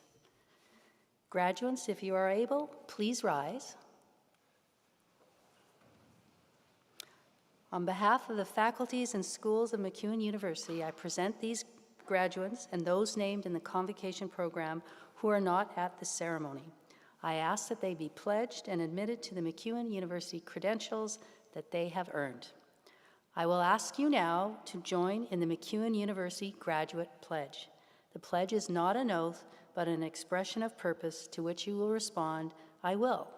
Graduates, if you are able, please rise. On behalf of the faculties and schools of MacEwan University, I present these graduates and those named in the Convocation program who are not at the ceremony. I ask that they be pledged and admitted to the MacEwan University credentials that they have earned. I will ask you now to join in the MacEwan University Graduate Pledge. The pledge is not an oath, but an expression of purpose to which you will respond, I will.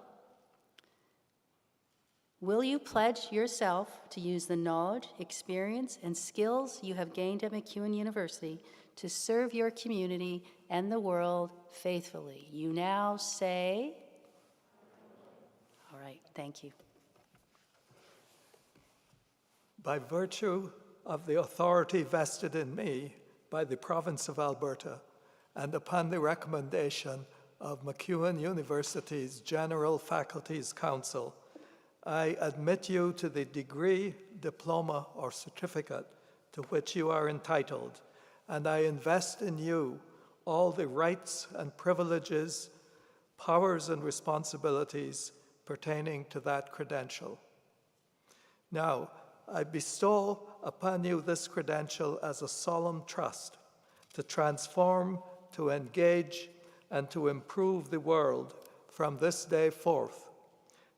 Will you pledge yourself to use the knowledge, experience, and skills you have gained at MacEwan University to serve your community and the world faithfully? You now say, all right, thank you. By virtue of the authority vested in me by the Province of Alberta and upon the recommendation of MacEwan University's General Faculties Council, I admit you to the degree, diploma, or certificate to which you are entitled, and I invest in you all the rights and privileges, powers and responsibilities pertaining to that credential. Now, I bestow upon you this credential as a solemn trust to transform, to engage, and to improve the world from this day forth,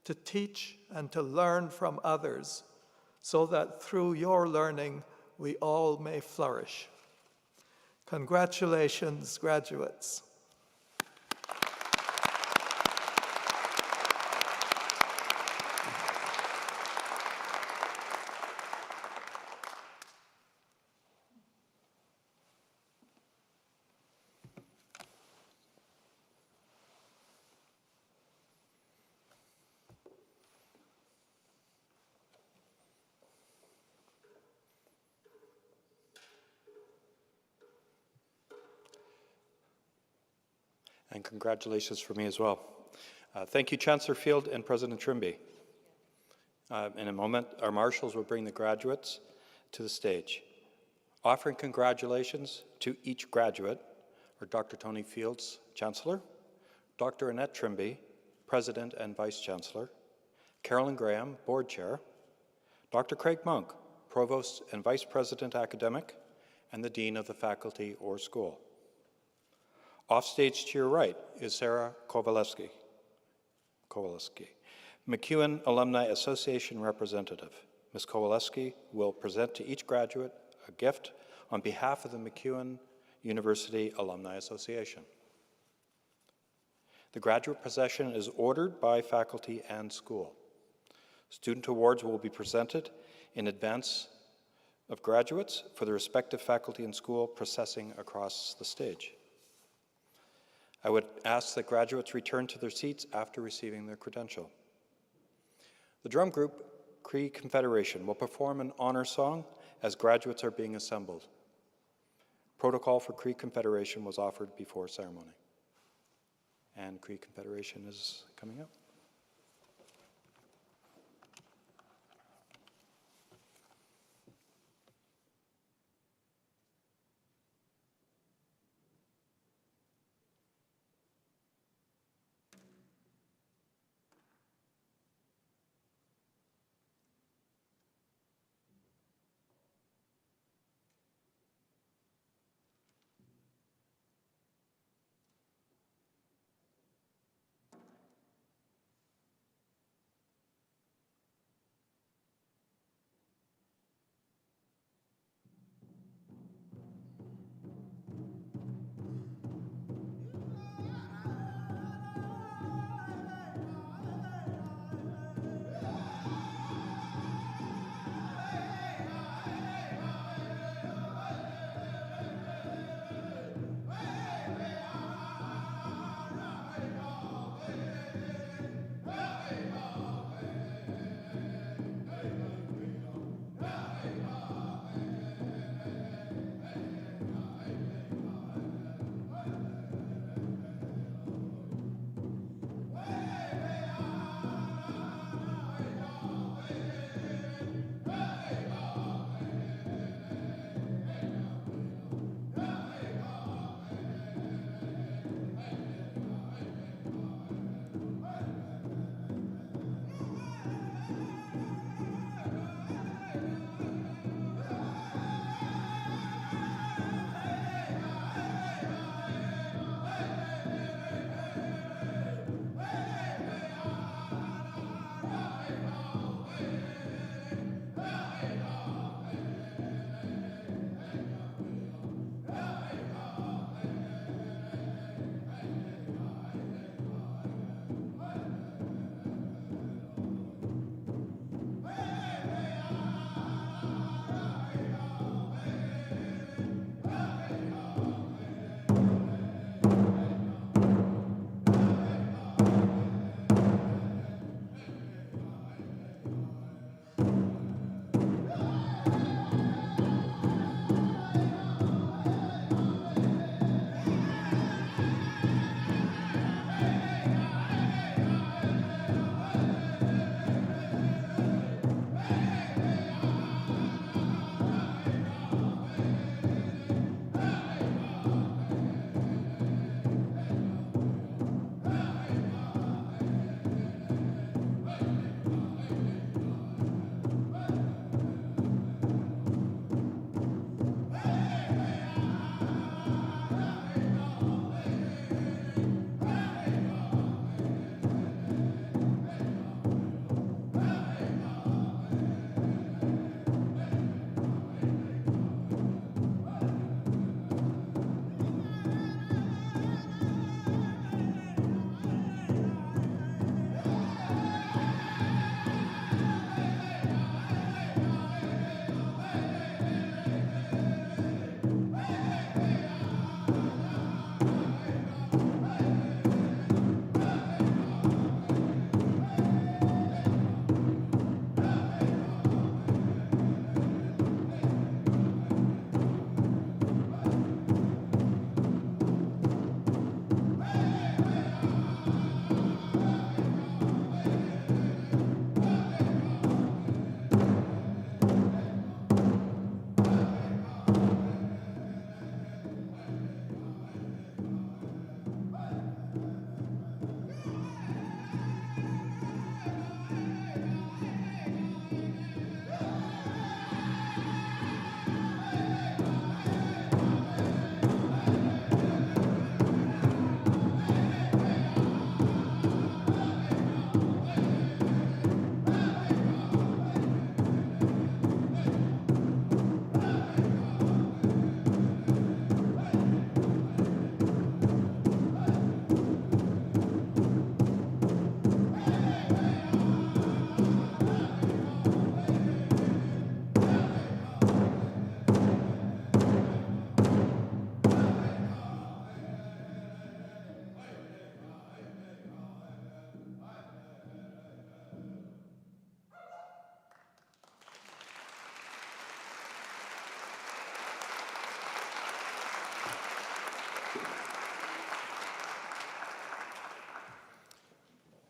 to teach and to learn from others, so that through your learning we all may flourish. Congratulations, graduates. And congratulations for me as well. Thank you, Chancellor Field and President Trimby. In a moment, our marshals will bring the graduates to the stage. Offering congratulations to each graduate are Dr. Tony Fields, Chancellor, Dr. Annette Trimby, President and Vice Chancellor, Carolyn Graham, Board Chair, Dr. Craig Monk, Provost and Vice President Academic, and the Dean of the Faculty or School. Offstage to your right is Sarah Kowaleski, MacEwan Alumni Association representative. Ms. Kowaleski will present to each graduate a gift on behalf of the MacEwan University Alumni Association. The graduate procession is ordered by faculty and school. Student awards will be presented in advance of graduates for the respective faculty and school processing across the stage. I would ask that graduates return to their seats after receiving their credential. The drum group, Cree Confederation, will perform an honor song as graduates are being assembled. Protocol for Cree Confederation was offered before ceremony. And Cree Confederation is coming up.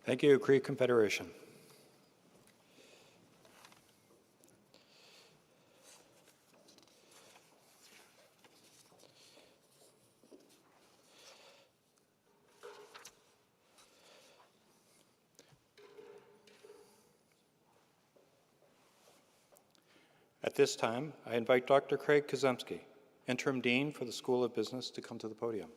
Thank you, Cree Confederation. At this time, I invite Dr. Craig Kazemski, Interim Dean for the School of Business, to come to the podium.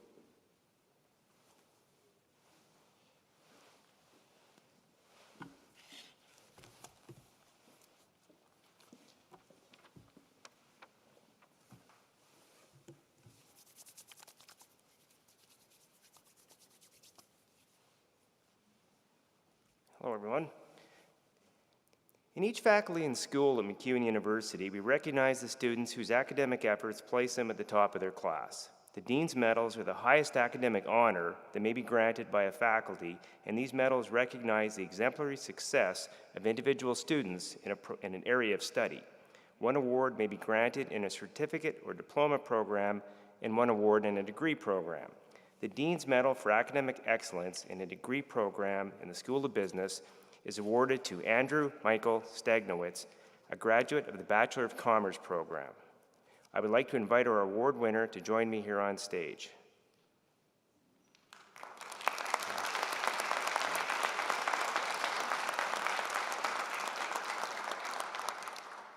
Hello, everyone. In each faculty and school at MacEwan University, we recognize the students whose academic efforts place them at the top of their class. The Dean's Medals are the highest academic honor that may be granted by a faculty, and these medals recognize the exemplary success of individual students in an area of study. One award may be granted in a certificate or diploma program, and one award in a degree program. The Dean's Medal for Academic Excellence in a degree program in the School of Business is awarded to Andrew Michael Stagnowitz, a graduate of the Bachelor of Commerce program. I would like to invite our award winner to join me here on stage.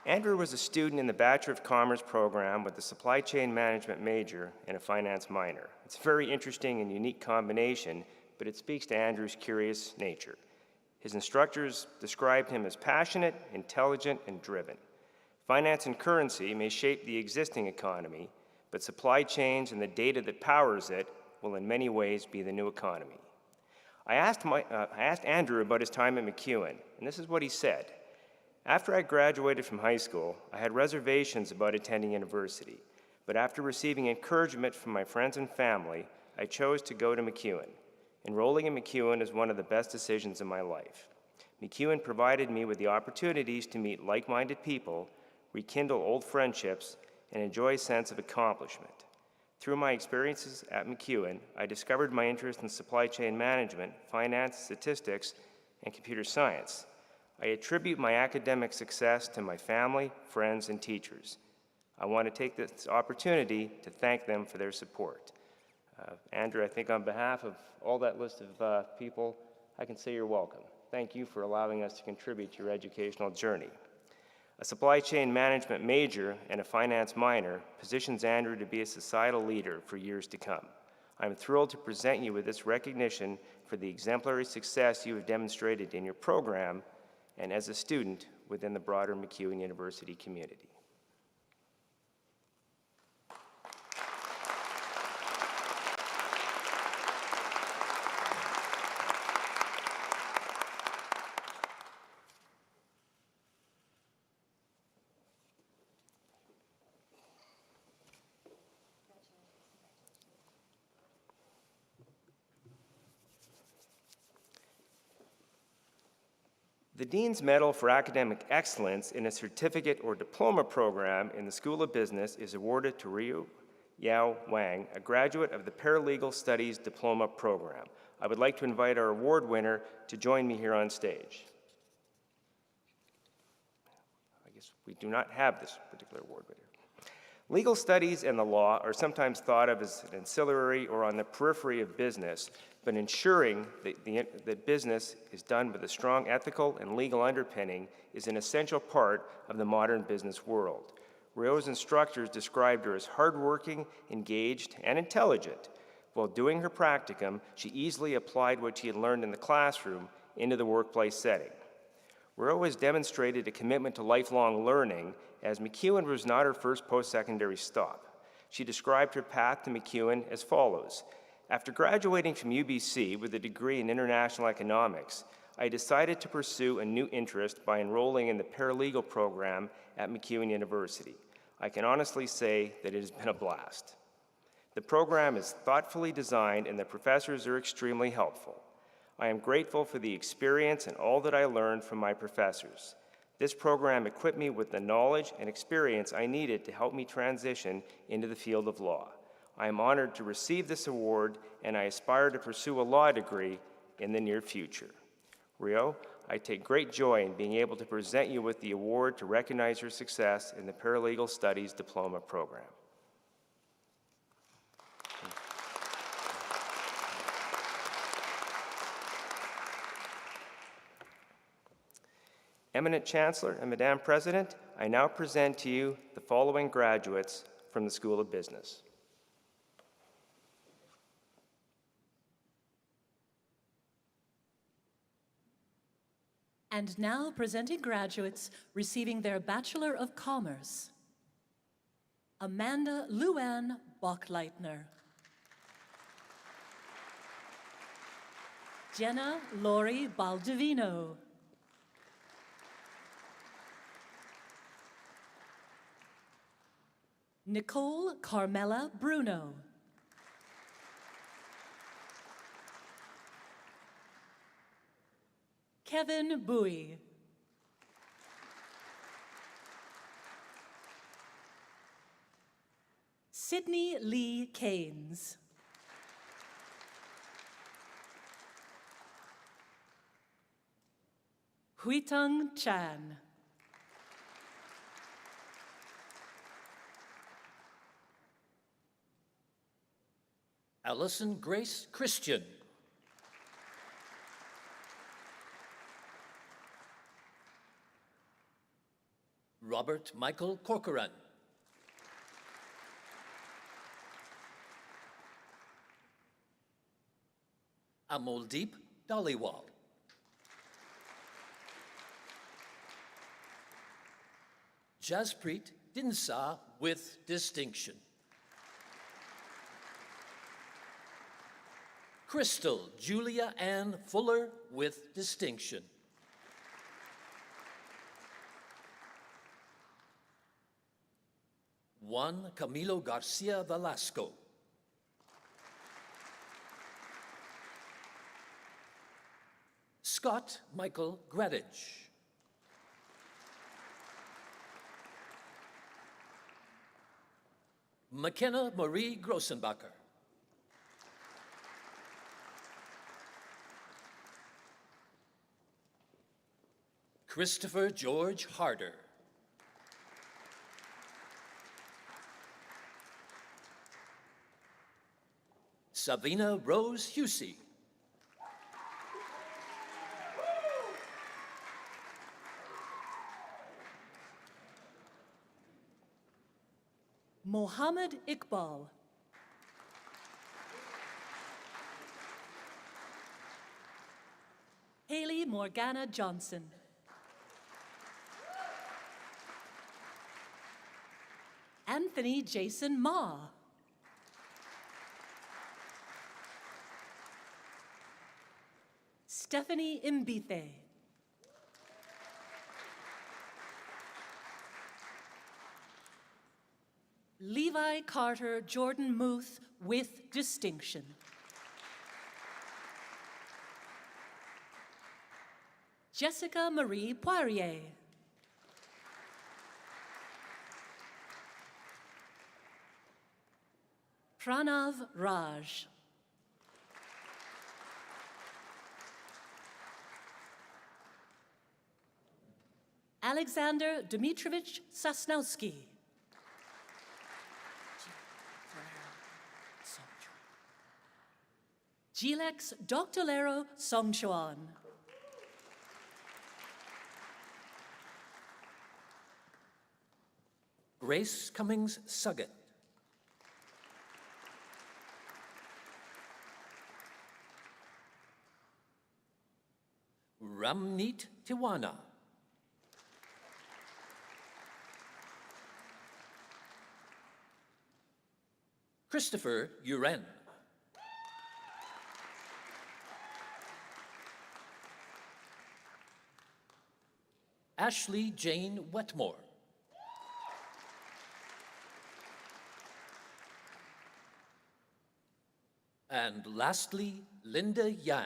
Andrew was a student in the Bachelor of Commerce program with a supply chain management major and a finance minor. It's a very interesting and unique combination, but it speaks to Andrew's curious nature. His instructors described him as passionate, intelligent, and driven. Finance and currency may shape the existing economy, but supply chains and the data that powers it will in many ways be the new economy. I asked Andrew about his time at MacEwan, and this is what he said. After I graduated from high school, I had reservations about attending university, but after receiving encouragement from my friends and family, I chose to go to MacEwan. Enrolling in MacEwan is one of the best decisions in my life. MacEwan provided me with the opportunities to meet like-minded people, rekindle old friendships, and enjoy a sense of accomplishment. Through my experiences at MacEwan, I discovered my interest in supply chain management, finance, statistics, and computer science. I attribute my academic success to my family, friends, and teachers. I want to take this opportunity to thank them for their support. Andrew, I think on behalf of all that list of people, I can say you're welcome. Thank you for allowing us to contribute to your educational journey. A supply chain management major and a finance minor positions Andrew to be a societal leader for years to come. I'm thrilled to present you with this recognition for the exemplary success you have demonstrated in your program and as a student within the broader MacEwan University community. The Dean's Medal for Academic Excellence in a certificate or diploma program in the School of Business is awarded to Ryu Yao Wang, a graduate of the Paralegal Studies Diploma program. I would like to invite our award winner to join me here on stage. I guess we do not have this particular award winner. Legal studies and the law are sometimes thought of as an ancillary or on the periphery of business, but ensuring that business is done with a strong ethical and legal underpinning is an essential part of the modern business world. Rio's instructors described her as hardworking, engaged, and intelligent. While doing her practicum, she easily applied what she had learned in the classroom into the workplace setting. Rio has demonstrated a commitment to lifelong learning, as MacEwan was not her first post-secondary stop. She described her path to MacEwan as follows. After graduating from UBC with a degree in international economics, I decided to pursue a new interest by enrolling in the paralegal program at MacEwan University. I can honestly say that it has been a blast. The program is thoughtfully designed and the professors are extremely helpful. I am grateful for the experience and all that I learned from my professors. This program equipped me with the knowledge and experience I needed to help me transition into the field of law. I am honored to receive this award, and I aspire to pursue a law degree in the near future. Rio, I take great joy in being able to present you with the award to recognize your success in the Paralegal Studies Diploma program. Eminent Chancellor and Madam President, I now present to you the following graduates from the School of Business. And now presenting graduates receiving their Bachelor of Commerce. Amanda Luann Bachleitner. Jenna Lori Baldovino. Nicole Carmela Bruno. Kevin Bowie. Sydney Lee Keynes. Huitong Chan. Allison Grace Christian. Robert Michael Corcoran. Amoldeep Dhaliwal. Jaspreet Dinsa with distinction. Crystal Julia Ann Fuller with distinction. Juan Camilo Garcia Velasco. Scott Michael Gradich. McKenna Marie Grossenbacher. Christopher George Harder. Savina Rose Husey. Mohammed Iqbal. Haley Morgana Johnson. Anthony Jason Ma. Stephanie Mbithe. Levi Carter Jordan Muth with distinction. Jessica Marie Poirier. Pranav Raj. Alexander Dmitrovich Sosnowski. Gilex Doctolero Songchuan. Grace Cummings Suggett. Ramneet Tiwana. Christopher Uren. Ashley Jane Wetmore. And lastly, Linda Yan.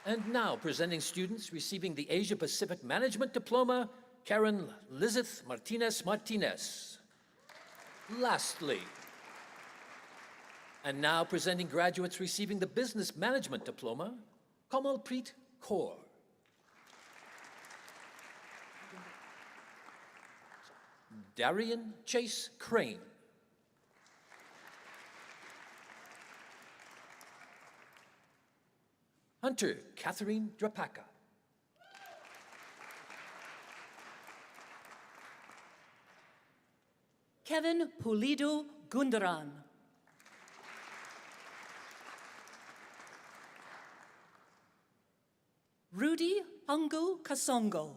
And now, presenting students receiving the Asia Pacific Management Diploma, Karen Lizeth Martinez Martinez. Lastly, And now presenting graduates receiving the Business Management Diploma, Kamalpreet Kaur. Darian Chase Crane. Hunter Catherine Drapaka. Kevin Pulido Gundaran. Rudy Pungu Kasongo.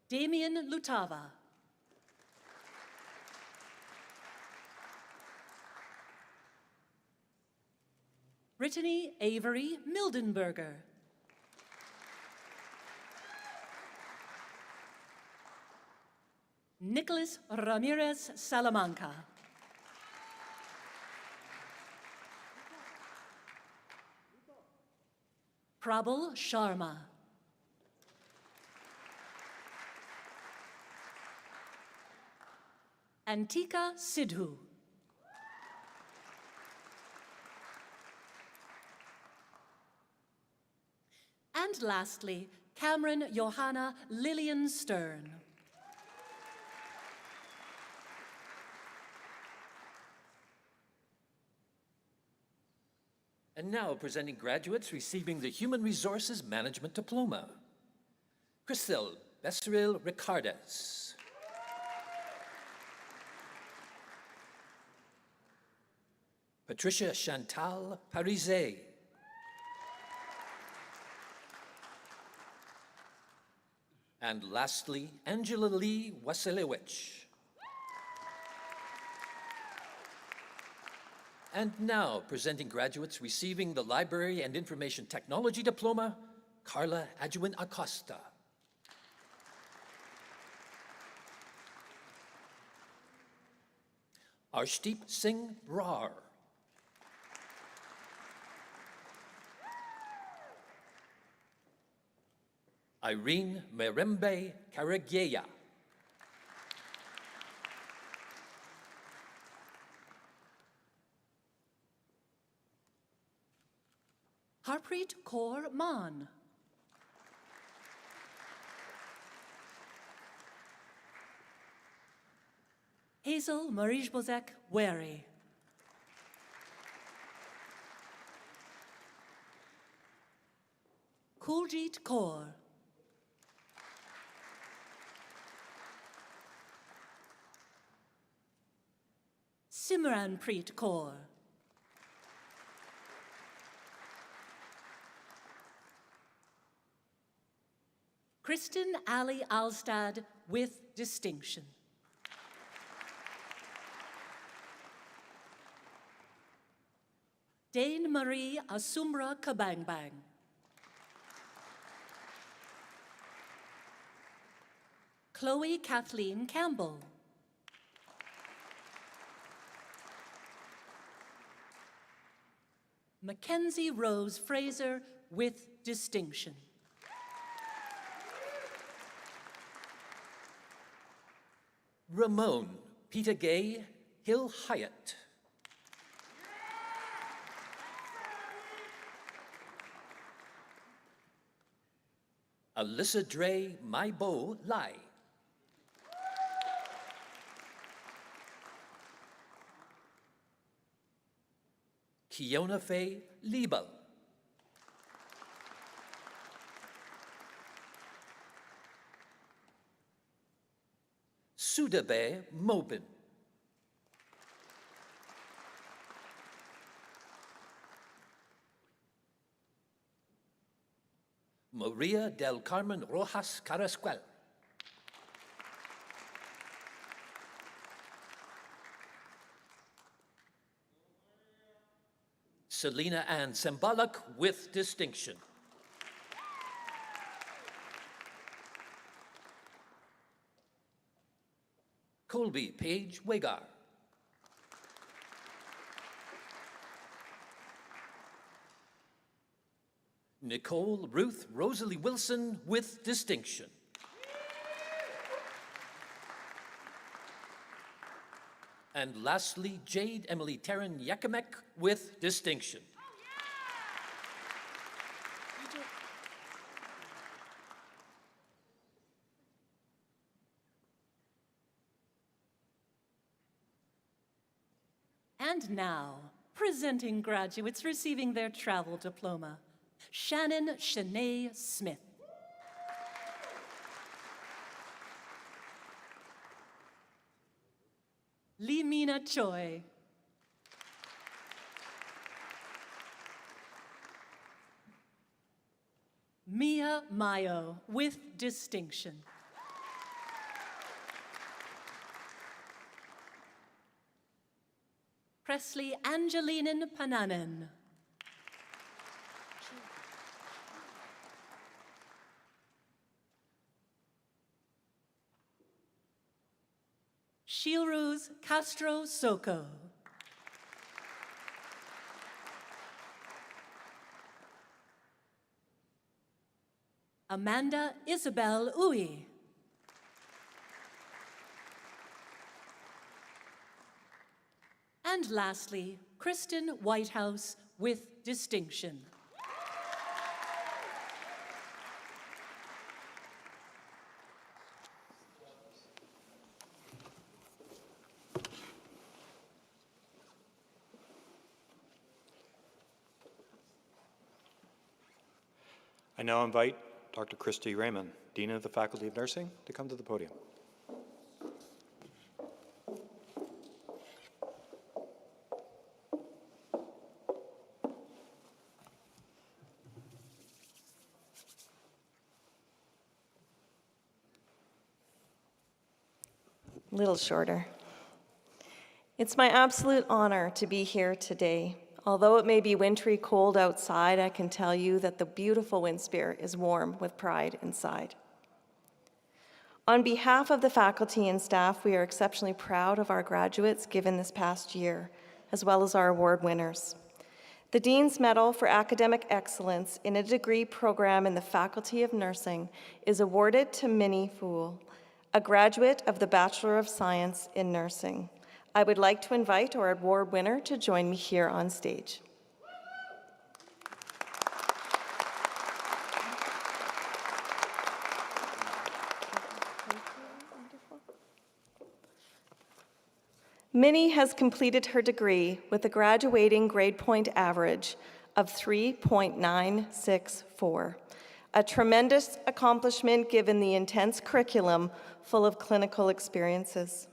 Damien Lutava. Brittany Avery Mildenberger. Nicholas Ramirez Salamanca. Prabal Sharma. Antika Sidhu. And lastly, Cameron Johanna Lillian Stern. And now presenting graduates receiving the Human Resources Management Diploma. Cristel Becerril Ricardes. Patricia Chantal Parizet. And lastly, Angela Lee Wasilewicz. And now, presenting graduates receiving the Library and Information Technology Diploma, Carla Adjuin Acosta. Arshdeep Singh Brar. Irene Merembe Karageya. Harpreet Kaur Maan. Hazel Marijbozek Wary. Kuljit Kaur. Simranpreet Kaur. Kristen Ali Alstad with distinction. Dane Marie Asumra Kabangbang. Chloe Kathleen Campbell. Mackenzie Rose Fraser with distinction. Ramon Peter Gay Hill Hyatt. Alyssa Dre Maibo Lai. Kiona Faye Liebel. Sudabe Mobin. Maria del Carmen Rojas Carrasquel. Selena Ann Sembalak with distinction. Colby Page Wegar. Nicole Ruth Rosalie Wilson with distinction. And lastly, Jade Emily Taryn Yakimek with distinction. And now, presenting graduates receiving their travel diploma, Shannon Shanae Smith. Limina Choi. Mia Mayo with distinction. Presley Angelinen Pananen. Shilruz Castro Soko. Amanda Isabel Uy. And lastly, Kristen Whitehouse with distinction. I now invite Dr. Christy Raymond, Dean of the Faculty of Nursing, to come to the podium. A little shorter. It's my absolute honor to be here today. Although it may be wintry cold outside, I can tell you that the beautiful Winspear is warm with pride inside. On behalf of the faculty and staff, we are exceptionally proud of our graduates given this past year, as well as our award winners. The Dean's Medal for Academic Excellence in a degree program in the Faculty of Nursing is awarded to Minnie Fool, a graduate of the Bachelor of Science in Nursing. I would like to invite our award winner to join me here on stage. Minnie has completed her degree with a graduating grade point average of 3.964, a tremendous accomplishment given the intense curriculum full of clinical experiences.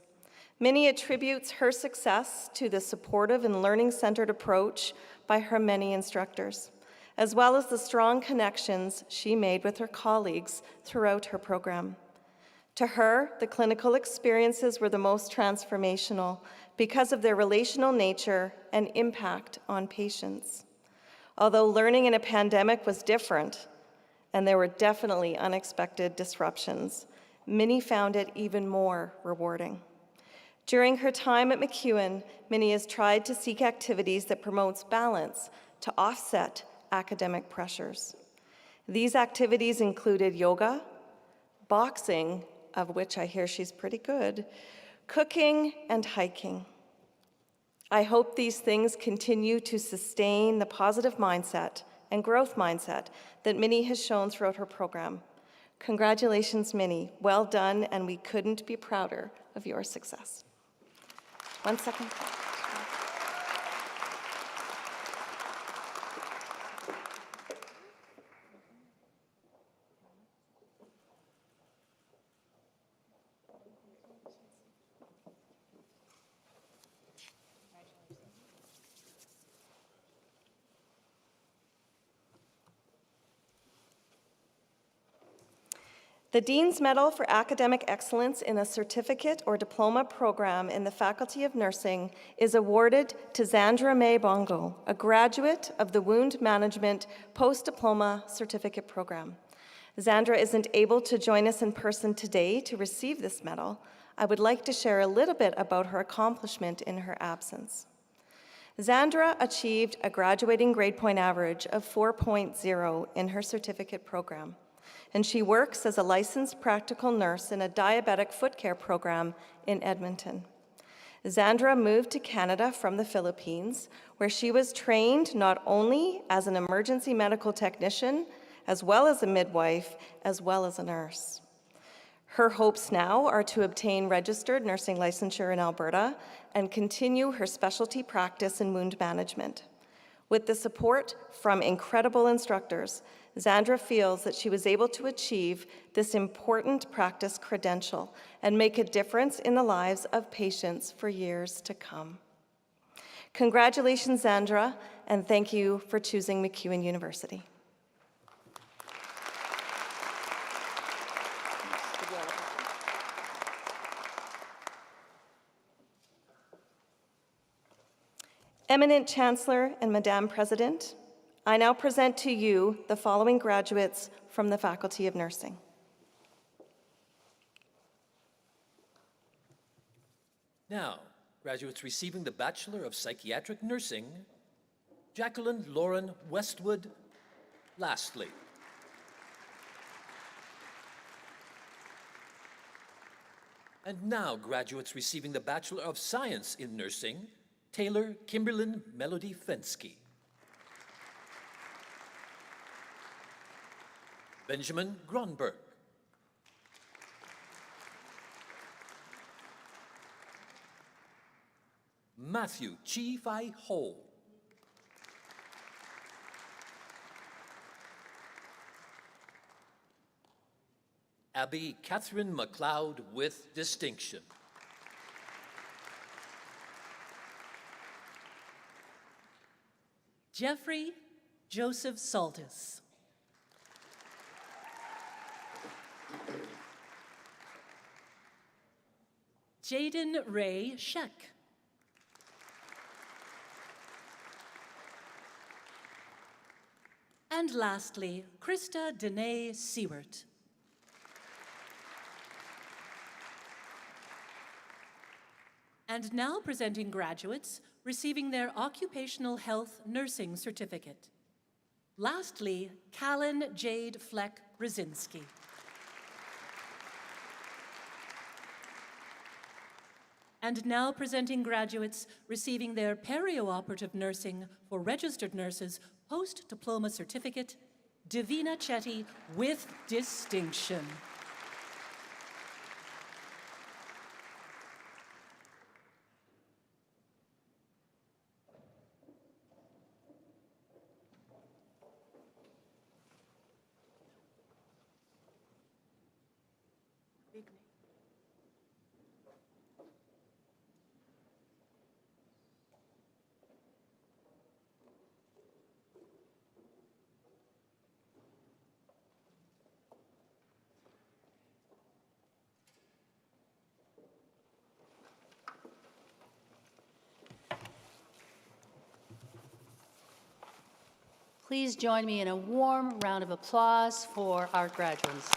Minnie attributes her success to the supportive and learning-centered approach by her many instructors, as well as the strong connections she made with her colleagues throughout her program. To her, the clinical experiences were the most transformational because of their relational nature and impact on patients. Although learning in a pandemic was different, and there were definitely unexpected disruptions, Minnie found it even more rewarding. During her time at MacEwan, Minnie has tried to seek activities that promotes balance to offset academic pressures. These activities included yoga, boxing, of which I hear she's pretty good, cooking, and hiking. I hope these things continue to sustain the positive mindset and growth mindset that Minnie has shown throughout her program. Congratulations, Minnie. Well done, and we couldn't be prouder of your success. 1 second. The Dean's Medal for Academic Excellence in a Certificate or Diploma program in the Faculty of Nursing is awarded to Zandra May Bongo, a graduate of the Wound Management Post-Diploma Certificate program. Zandra isn't able to join us in person today to receive this medal. I would like to share a little bit about her accomplishment in her absence. Zandra achieved a graduating grade point average of 4.0 in her certificate program, and she works as a licensed practical nurse in a diabetic foot care program in Edmonton. Zandra moved to Canada from the Philippines, where she was trained not only as an emergency medical technician, as well as a midwife, as well as a nurse. Her hopes now are to obtain registered nursing licensure in Alberta and continue her specialty practice in wound management. With the support from incredible instructors, Zandra feels that she was able to achieve this important practice credential and make a difference in the lives of patients for years to come. Congratulations, Zandra, and thank you for choosing MacEwan University. Eminent Chancellor and Madame President, I now present to you the following graduates from the Faculty of Nursing. Now, graduates receiving the Bachelor of Psychiatric Nursing, Jacqueline Lauren Westwood Lastly. And now, graduates receiving the Bachelor of Science in Nursing, Taylor Kimberlyn Melody Fensky. Benjamin Gronberg. Matthew Chi Fai Ho. Abby Catherine McLeod with distinction. Jeffrey Joseph Saltis. Jaden Ray Sheck. And lastly, Krista Danae Seward. And now presenting graduates receiving their Occupational Health Nursing Certificate. Lastly, Callan Jade Fleck Brzezinski. And now presenting graduates receiving their Perioperative Nursing for Registered Nurses Post-Diploma Certificate, Davina Chetty with distinction. Please join me in a warm round of applause for our graduates.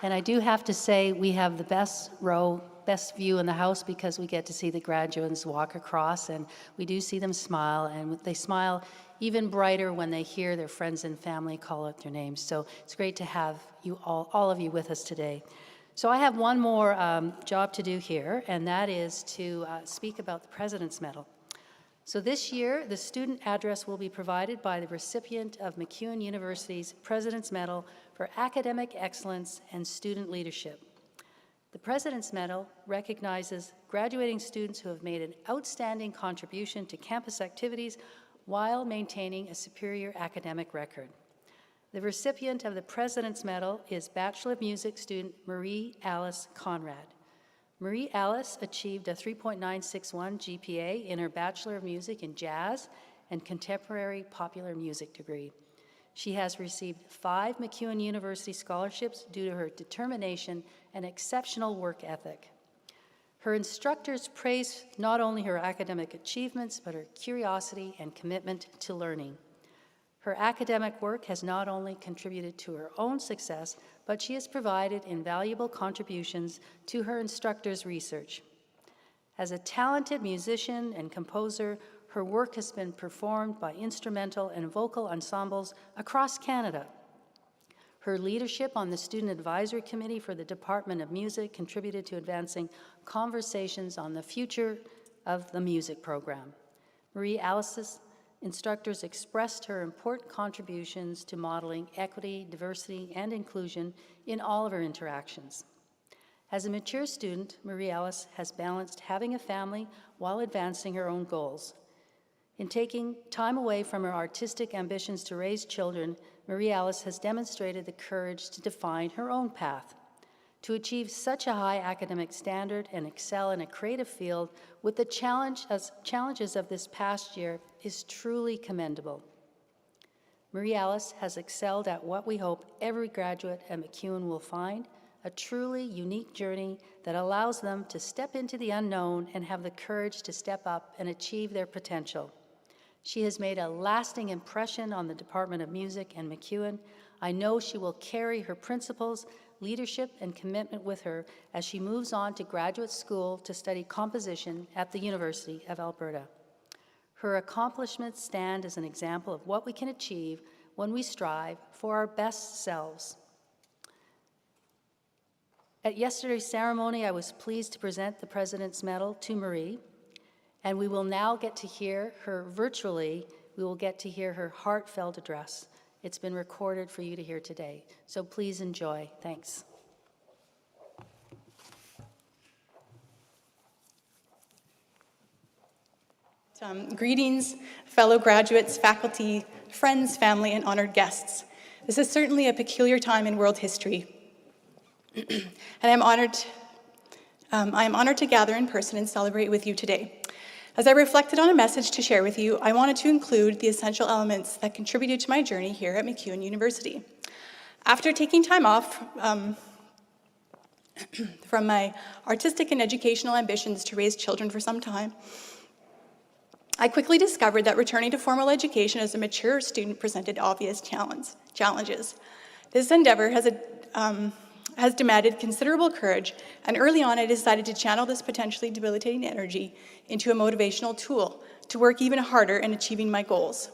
And I do have to say, we have the best row, best view in the house because we get to see the graduates walk across, and we do see them smile, and they smile even brighter when they hear their friends and family call out their names. So it's great to have you all of you with us today. So I have one more job to do here, and that is to speak about the President's Medal. So this year, the student address will be provided by the recipient of MacEwan University's President's Medal for Academic Excellence and Student Leadership. The President's Medal recognizes graduating students who have made an outstanding contribution to campus activities while maintaining a superior academic record. The recipient of the President's Medal is Bachelor of Music student Marie Alice Conrad. Marie Alice achieved a 3.961 GPA in her Bachelor of Music in Jazz and Contemporary Popular Music degree. She has received 5 MacEwan University scholarships due to her determination and exceptional work ethic. Her instructors praise not only her academic achievements, but her curiosity and commitment to learning. Her academic work has not only contributed to her own success, but she has provided invaluable contributions to her instructor's research. As a talented musician and composer, her work has been performed by instrumental and vocal ensembles across Canada. Her leadership on the Student Advisory Committee for the Department of Music contributed to advancing conversations on the future of the music program. Marie Alice's instructors expressed her important contributions to modeling equity, diversity, and inclusion in all of her interactions. As a mature student, Marie Alice has balanced having a family while advancing her own goals. In taking time away from her artistic ambitions to raise children, Marie Alice has demonstrated the courage to define her own path. To achieve such a high academic standard and excel in a creative field with the challenges of this past year is truly commendable. Marie Alice has excelled at what we hope every graduate at MacEwan will find, a truly unique journey that allows them to step into the unknown and have the courage to step up and achieve their potential. She has made a lasting impression on the Department of Music and MacEwan. I know she will carry her principles, leadership, and commitment with her as she moves on to graduate school to study composition at the University of Alberta. Her accomplishments stand as an example of what we can achieve when we strive for our best selves. At yesterday's ceremony, I was pleased to present the President's Medal to Marie, and we will now get to hear her virtually. We will get to hear her heartfelt address. It's been recorded for you to hear today, so please enjoy. Thanks. Greetings, fellow graduates, faculty, friends, family, and honored guests. This is certainly a peculiar time in world history, and I am honored to gather in person and celebrate with you today. As I reflected on a message to share with you, I wanted to include the essential elements that contributed to my journey here at MacEwan University. After taking time off from my artistic and educational ambitions to raise children for some time, I quickly discovered that returning to formal education as a mature student presented obvious challenges. This endeavor has demanded considerable courage, and early on I decided to channel this potentially debilitating energy into a motivational tool to work even harder in achieving my goals.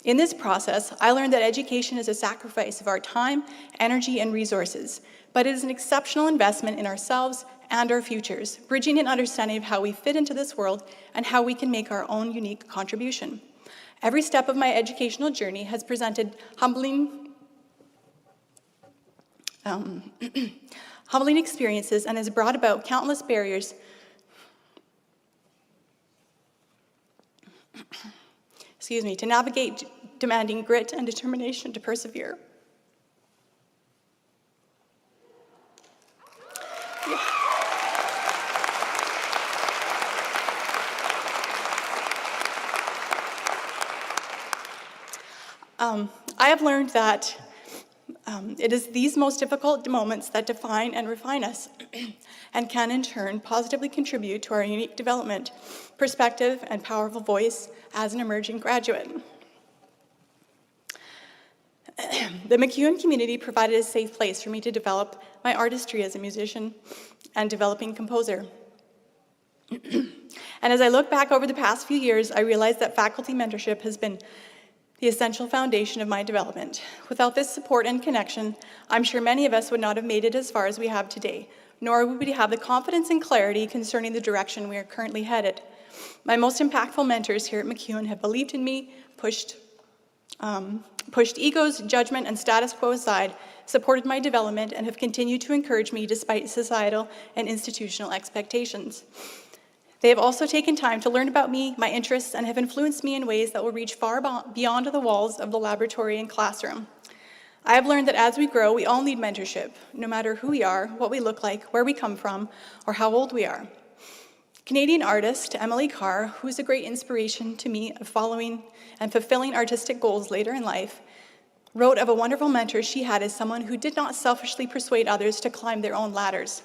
In this process, I learned that education is a sacrifice of our time, energy, and resources, but it is an exceptional investment in ourselves and our futures, bridging an understanding of how we fit into this world and how we can make our own unique contribution. Every step of my educational journey has presented humbling experiences and has brought about countless barriers to navigate, demanding grit and determination to persevere. I have learned that it is these most difficult moments that define and refine us and can in turn positively contribute to our unique development, perspective, and powerful voice as an emerging graduate. The MacEwan community provided a safe place for me to develop my artistry as a musician and developing composer. And as I look back over the past few years, I realized that faculty mentorship has been the essential foundation of my development. Without this support and connection, I'm sure many of us would not have made it as far as we have today, nor would we have the confidence and clarity concerning the direction we are currently headed. My most impactful mentors here at MacEwan have believed in me, pushed egos, judgment, and status quo aside, supported my development, and have continued to encourage me despite societal and institutional expectations. They have also taken time to learn about me, my interests, and have influenced me in ways that will reach far beyond the walls of the laboratory and classroom. I have learned that as we grow, we all need mentorship, no matter who we are, what we look like, where we come from, or how old we are. Canadian artist Emily Carr, who is a great inspiration to me of following and fulfilling artistic goals later in life, wrote of a wonderful mentor she had as someone who did not selfishly persuade others to climb their own ladders,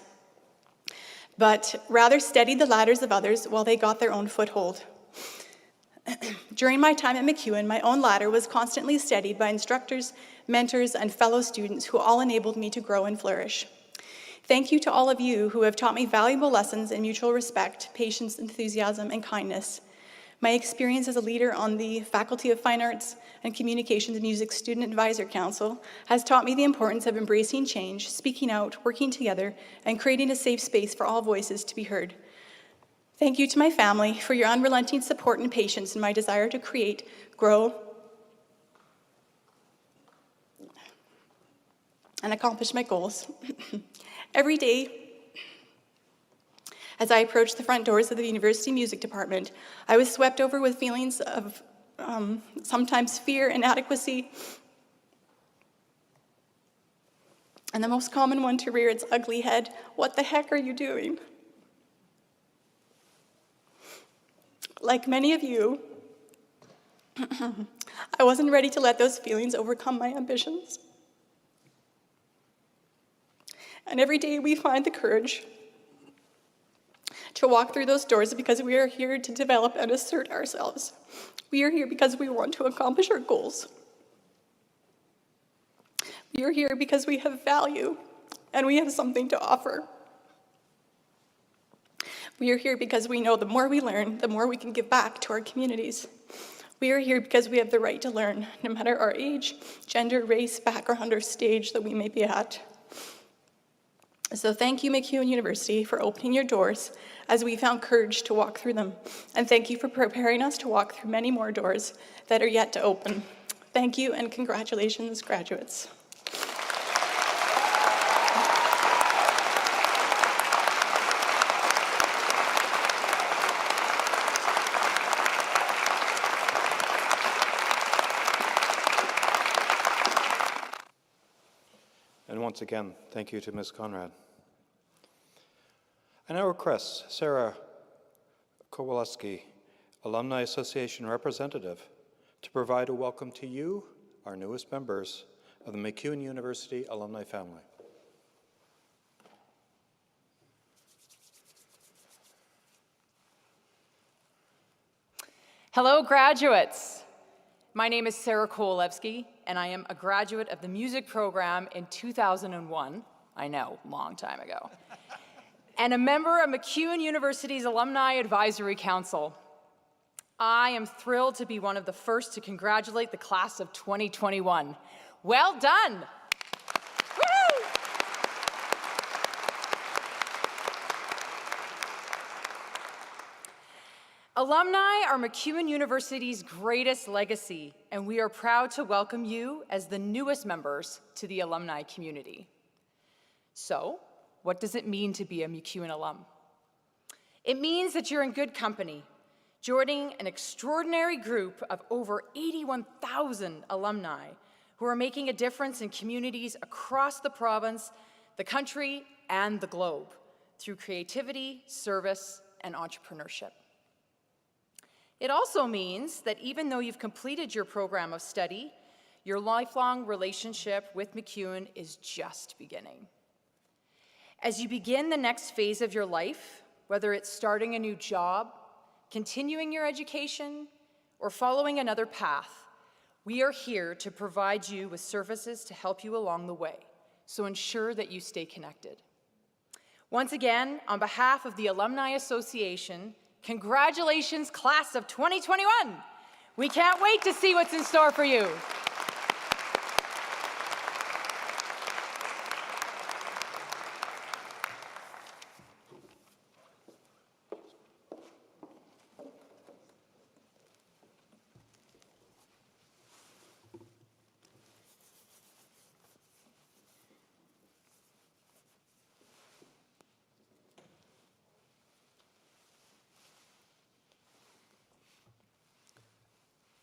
but rather steadied the ladders of others while they got their own foothold. During my time at MacEwan, my own ladder was constantly steadied by instructors, mentors, and fellow students who all enabled me to grow and flourish. Thank you to all of you who have taught me valuable lessons in mutual respect, patience, enthusiasm, and kindness. My experience as a leader on the Faculty of Fine Arts and Communications Music Student Advisor Council has taught me the importance of embracing change, speaking out, working together, and creating a safe space for all voices to be heard. Thank you to my family for your unrelenting support and patience in my desire to create, grow, and accomplish my goals. Every day, as I approached the front doors of the University Music Department, I was swept over with feelings of sometimes fear, inadequacy, and the most common one to rear its ugly head, what the heck are you doing? Like many of you, I wasn't ready to let those feelings overcome my ambitions. And every day we find the courage to walk through those doors because we are here to develop and assert ourselves. We are here because we want to accomplish our goals. We are here because we have value and we have something to offer. We are here because we know the more we learn, the more we can give back to our communities. We are here because we have the right to learn, no matter our age, gender, race, background, or stage that we may be at. So thank you, MacEwan University, for opening your doors as we found courage to walk through them. And thank you for preparing us to walk through many more doors that are yet to open. Thank you and congratulations, graduates. And once again, thank you to Ms. Conrad. I now request Sarah Kowalski, Alumni Association representative, to provide a welcome to you, our newest members of the MacEwan University alumni family. Hello, graduates. My name is Sarah Kowalski, and I am a graduate of the music program in 2001. I know, long time ago. And a member of MacEwan University's Alumni Advisory Council. I am thrilled to be one of the first to congratulate the class of 2021. Well done! Woo-hoo! Alumni are MacEwan University's greatest legacy, and we are proud to welcome you as the newest members to the alumni community. So, what does it mean to be a MacEwan alum? It means that you're in good company, joining an extraordinary group of over 81,000 alumni who are making a difference in communities across the province, the country, and the globe through creativity, service, and entrepreneurship. It also means that even though you've completed your program of study, your lifelong relationship with MacEwan is just beginning. As you begin the next phase of your life, whether it's starting a new job, continuing your education, or following another path, we are here to provide you with services to help you along the way, so ensure that you stay connected. Once again, on behalf of the Alumni Association, congratulations, class of 2021! We can't wait to see what's in store for you.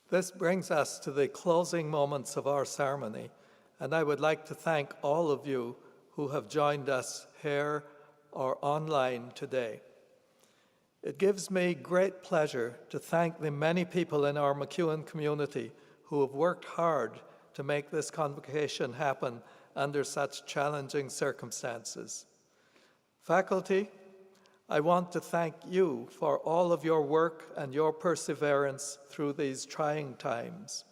This brings us to the closing moments of our ceremony, and I would like to thank all of you who have joined us here or online today. It gives me great pleasure to thank the many people in our MacEwan community who have worked hard to make this convocation happen under such challenging circumstances. Faculty, I want to thank you for all of your work and your perseverance through these trying times.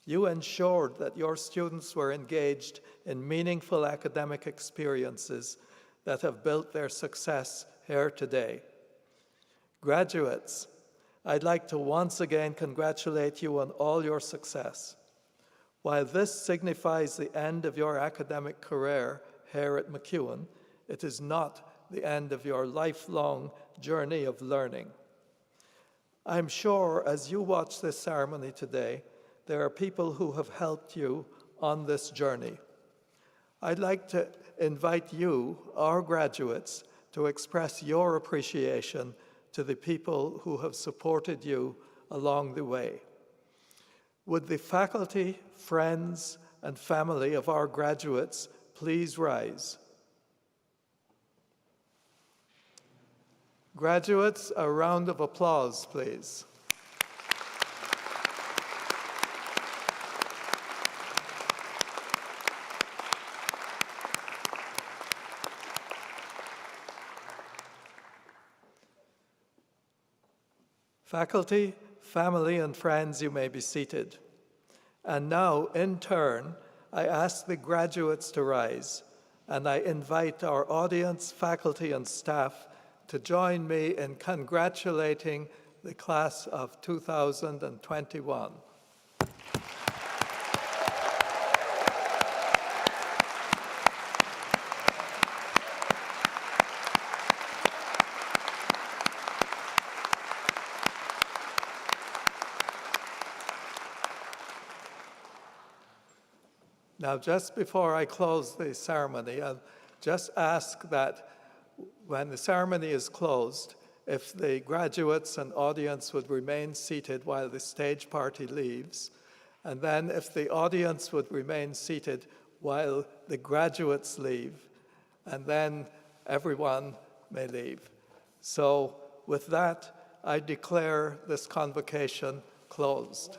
You ensured that your students were engaged in meaningful academic experiences that have built their success here today. Graduates, I'd like to once again congratulate you on all your success. While this signifies the end of your academic career here at MacEwan, it is not the end of your lifelong journey of learning. I'm sure as you watch this ceremony today, there are people who have helped you on this journey. I'd like to invite you, our graduates, to express your appreciation to the people who have supported you along the way. Would the faculty, friends, and family of our graduates please rise? Graduates, a round of applause, please. Faculty, family, and friends, you may be seated. And now, in turn, I ask the graduates to rise, and I invite our audience, faculty, and staff to join me in congratulating the class of 2021. Now, just before I close the ceremony, I'll just ask that when the ceremony is closed, if the graduates and audience would remain seated while the stage party leaves, and then if the audience would remain seated while the graduates leave, and then everyone may leave. So with that, I declare this convocation closed.